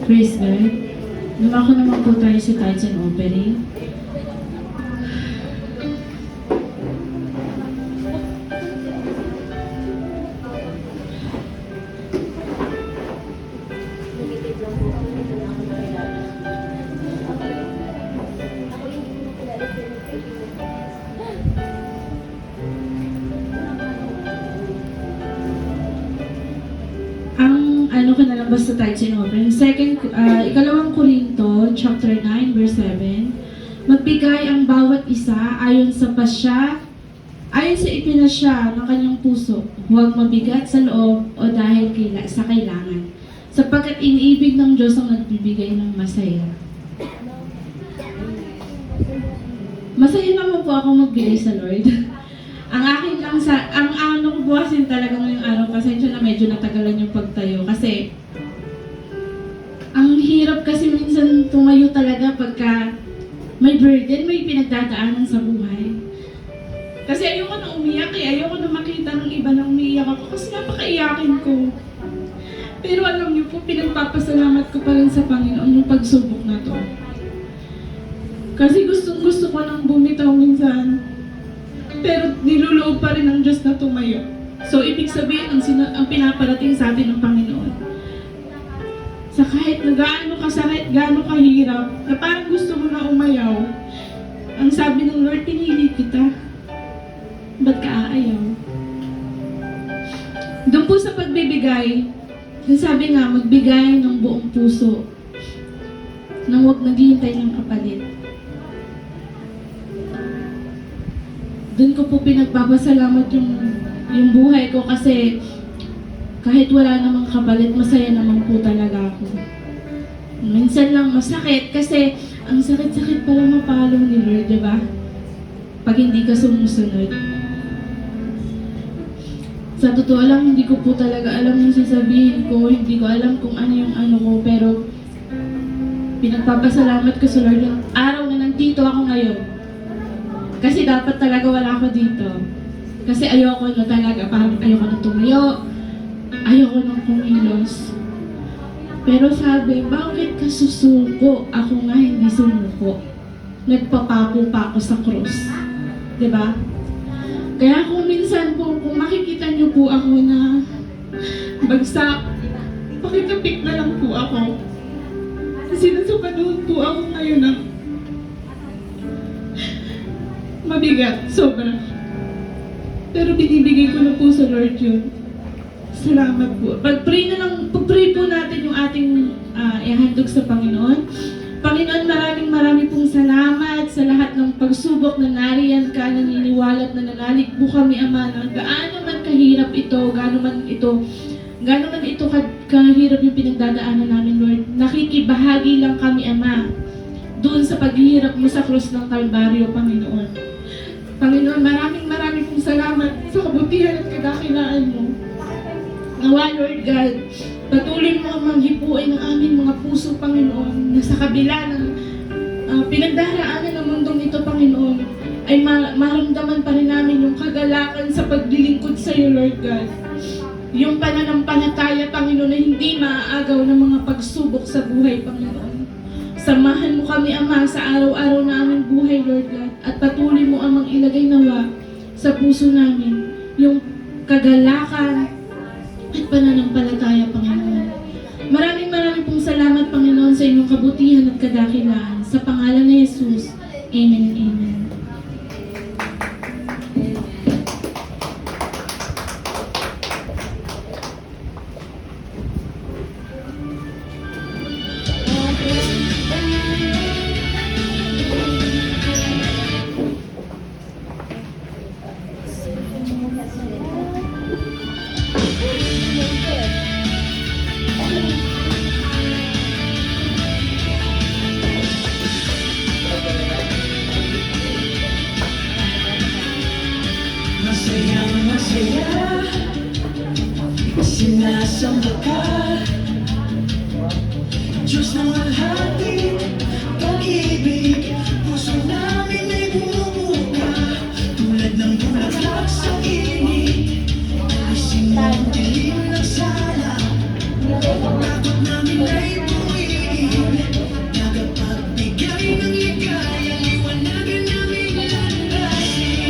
Praise God. Lumako naman po tayo sa tithes and offering. ano ko na lang basta tithes and offering. Ikalawang Korinto, chapter 9, verse 7. Magbigay ang bawat isa ayon sa ipinasya ng kanyang puso, huwag mabigat sa loob o dahil sa kailangan. Sapagkat iniibig ng Diyos ang nagbibigay ng masaya. Masaya naman po ako magbigay sa Lord. Ang ano ko po kasi talaga ngayong araw, pasensya na medyo natagalan yung pagtayo. Kasi, ang hirap kasi minsan tumayo talaga pagka may burden, may pinagdadaanan sa buhay. Kasi ayoko na umiyak ayoko na makita ng iba na umiiyak ako kasi napakaiyakin ko. Pero alam niyo po, pinagpapasalamat ko pa rin sa Panginoon yung pagsubok na to. Kasi gusto ko nang bumitaw minsan. Pero niluloob pa rin ng Diyos na tumayo. So, ibig sabihin, ang pinaparating sa atin ng Panginoon. Sa kahit na gaano kasakit, gaano kahirap, na parang gusto mo na umayaw, ang sabi ng Lord, pinili kita. Ba't ka aayaw? Doon po sa pagbibigay, sabi nga, magbigay ng buong puso, nang huwag naghihintay ng kapalit. Doon ko po pinagpapasalamat yung buhay ko kasi kahit wala namang kapalit, masaya naman po talaga ako. Minsan lang masakit kasi ang sakit-sakit pala mapalo ni Lord, di ba? Pag hindi ka sumusunod. Sa totoo lang, hindi ko po talaga alam yung sasabihin ko, hindi ko alam kung ano yung ano ko, pero pinagpapasalamat ko sa Lord yung araw na nandito ako ngayon. Kasi dapat talaga wala ako dito. Kasi ayoko na talaga, parang ayoko na tumayo, ayoko na kumilos. Pero sabi, bakit ka susuko? Ako nga hindi sumuko. Nagpapako pa ako sa krus. Diba? Kaya kung minsan po, kung makikita niyo po ako na bagsak, pakitapik na lang po ako. Kasi nasa panahon po ako ngayon na mabigat, sobra. Pero binibigay ko na po sa Lord yun. Salamat po. Pag-pray po natin yung ating ihandog sa Panginoon. Panginoon, maraming pong salamat sa lahat ng pagsubok na nariyan ka, naniniwala at nananalig po kami, Ama, na gaano man kahirap ito, gaano man ito kahirap yung pinagdadaanan namin, Lord. Nakikibahagi lang kami, Ama, doon sa paghihirap mo sa krus ng Kalbaryo, Panginoon. Panginoon, maraming pong salamat sa kabutihan at kadakilaan mo. Nawa, Lord God, patuloy mo ang manghipuin ng aming mga puso, Panginoon, na sa kabila ng pinagdaraanan ng mundong ito, Panginoon, ay maramdaman pa rin namin yung kagalakan sa paglilingkod sa iyo, Lord God. Yung pananampalataya, Panginoon, na hindi maaagaw ng mga pagsubok sa buhay, Panginoon. Samahan mo kami, Ama, sa araw-araw na aming buhay, Lord God, at patuloy mo amang ilagay nawa sa puso namin yung kagalakan at pananampalataya, Panginoon. Maraming pong salamat, Panginoon, sa inyong kabutihan at kadakilaan. Sa pangalan ni Jesus, Amen and Amen. Masaya, sinasamba ka, Diyos ng alhati, pag-ibig, puso namin ay bumubuka, tulad ng bulaklak sa init, alisin mo ang dilim ng sala, pagkakot namin ay buwiin, nagapagbigay ng ligaya, liwanagan namin landasin.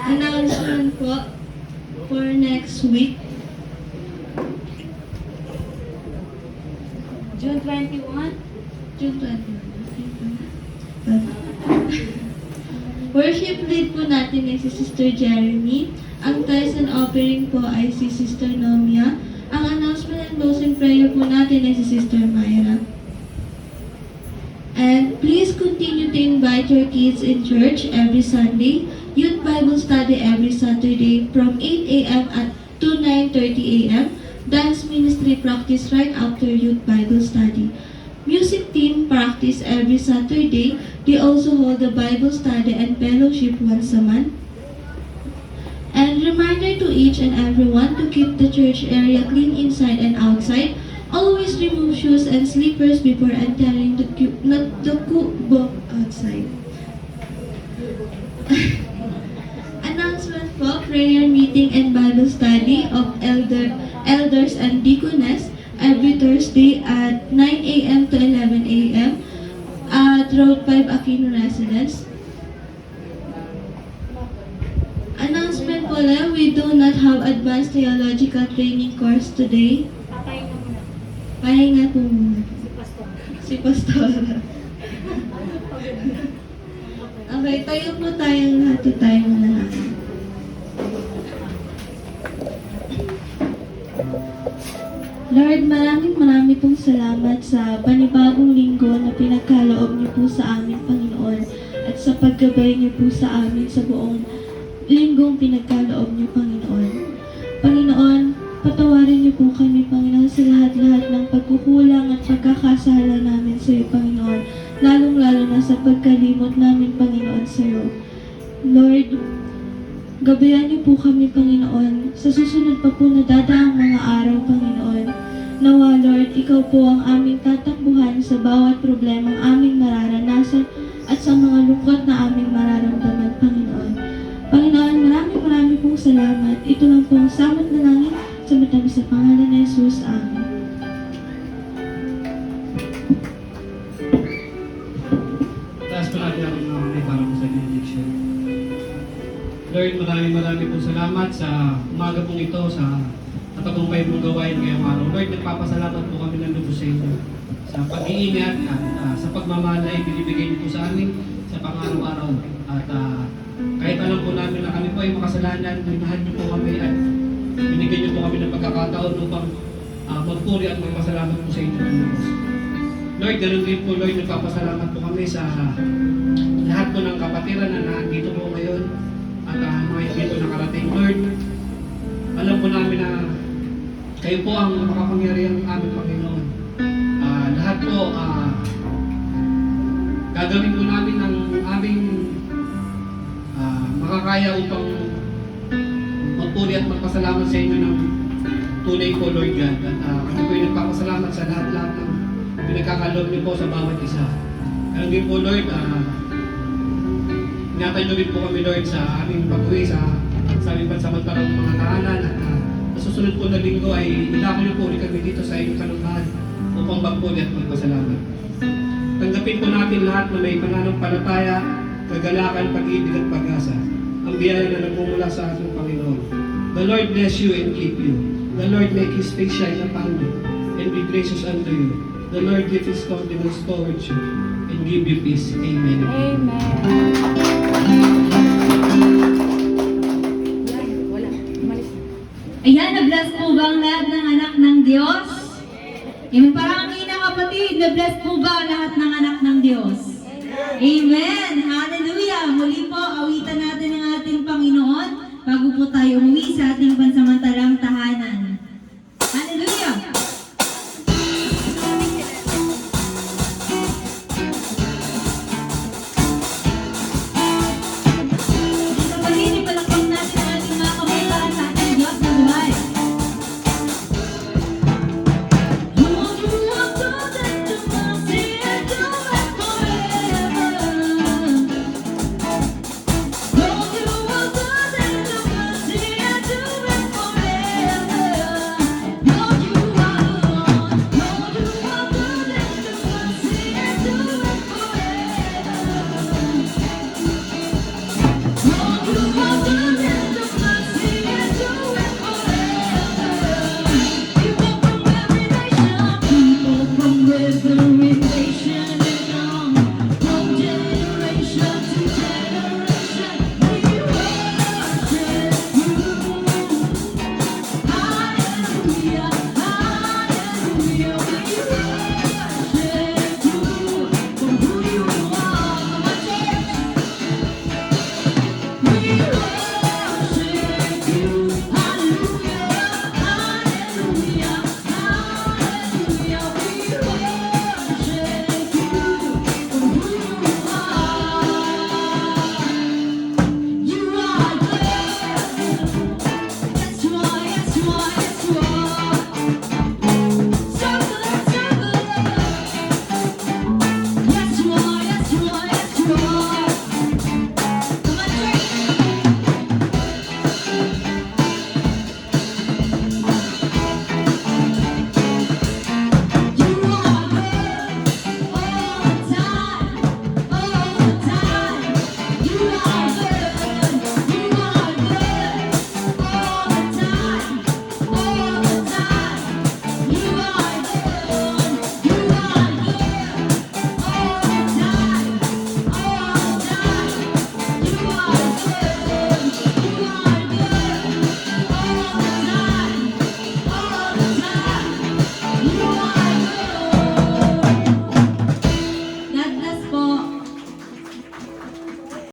Announcement po for next week. June 21. June 21. Worship lead po natin ay si Sister Jeremy. Ang tithes and offering po ay si Sister Nomia. Ang announcement and closing prayer po natin ay si Sister Myra. And please continue to invite your kids in church every Sunday, youth Bible study every Saturday from 8 a.m. to 9:30 a.m., dance ministry practice right after youth Bible study. Music team practice every Saturday. They also hold a Bible study and fellowship once a month. And reminder to each and everyone to keep the church area clean inside and outside. Always remove shoes and slippers before entering the book outside. Announcement po, prayer meeting and Bible study of elders and deaconess every Thursday at 9 a.m. to 11 a.m. at Road 5 Aquino Residence. Announcement po lang, we do not have advanced theological training course today. Pahinga po muna. Si Pastor. Okay, tayo po tayong lahat. Tayo muna natin. Lord, maraming pong salamat sa panibagong linggo na pinagkaloob niyo po sa amin, Panginoon, at sa paggabay niyo po sa amin sa buong linggong pinagkaloob niyo, Panginoon. Panginoon, patawarin niyo po kami, Panginoon, sa lahat-lahat ng pagkukulang at pagkakasala namin sa iyo, Panginoon, lalong-lalo na sa pagkalimot namin, Panginoon, sa iyo. Lord, gabayan niyo po kami, Panginoon, sa susunod pa po na dadaang mga araw, Panginoon. Nawa, Lord, ikaw po ang aming tatakbuhan sa bawat problemang aming mararanasan at sa mga lungkot na aming mararamdaman, Panginoon. Panginoon, maraming pong salamat. Ito lang po ang samot na langit sa matamis sa pangalan ni Jesus. Amen. Taas pa natin ang mga may para po sa benediction. Lord, maraming po salamat sa umaga pong ito, sa katagumpay mong gawain ngayong araw. Lord, nagpapasalamat po kami ng lubos sa inyo sa pag-iingat at sa pagmamahal na ibinibigay niyo po sa amin sa pang-araw-araw. At kahit alam po namin na kami po ay makasalanan, minahal niyo po kami at binigyan niyo po kami ng pagkakataon upang magpuri at magpasalamat po sa inyo ng lubos. Lord, ganun din po, Lord, nagpapasalamat po kami sa lahat po ng kapatiran na nandito po ngayon at mga hindi po nakarating. Lord, alam po namin na kayo po ang makapangyarihan ng aming Panginoon. lahat po, gagawin po namin ang aming makakaya upang magpuri at magpasalamat sa inyo ng tunay po, Lord God. At kami po yung nagpapasalamat sa lahat-lahat ng pinagkakaloob niyo po sa bawat isa. Kaya din po, Lord, ingatan niyo rin po kami, Lord, sa aming pag-uwi sa aming pansamantalang mga tahanan. At sa susunod po na linggo ay ilako niyo po rin kami dito sa inyong kanumpahan upang magpuri at magpasalamat. Tanggapin po natin lahat na may pananampalataya, kagalakan, pag-ibig at pag-asa. Ang biyaya na nagmumula sa ating Panginoon. The Lord bless you and keep you. The Lord make His face shine upon you and be gracious unto you. The Lord give His countenance towards you and give you peace. Amen. Ayan, na-bless po ba ang lahat ng anak ng Diyos? Amen. Parang ang ina kapatid, na-bless po ba ang lahat ng anak ng Diyos? Amen. Hallelujah. Muli po, awitan natin ang ating Panginoon bago po tayo umuwi sa ating pansamantalang tahanan.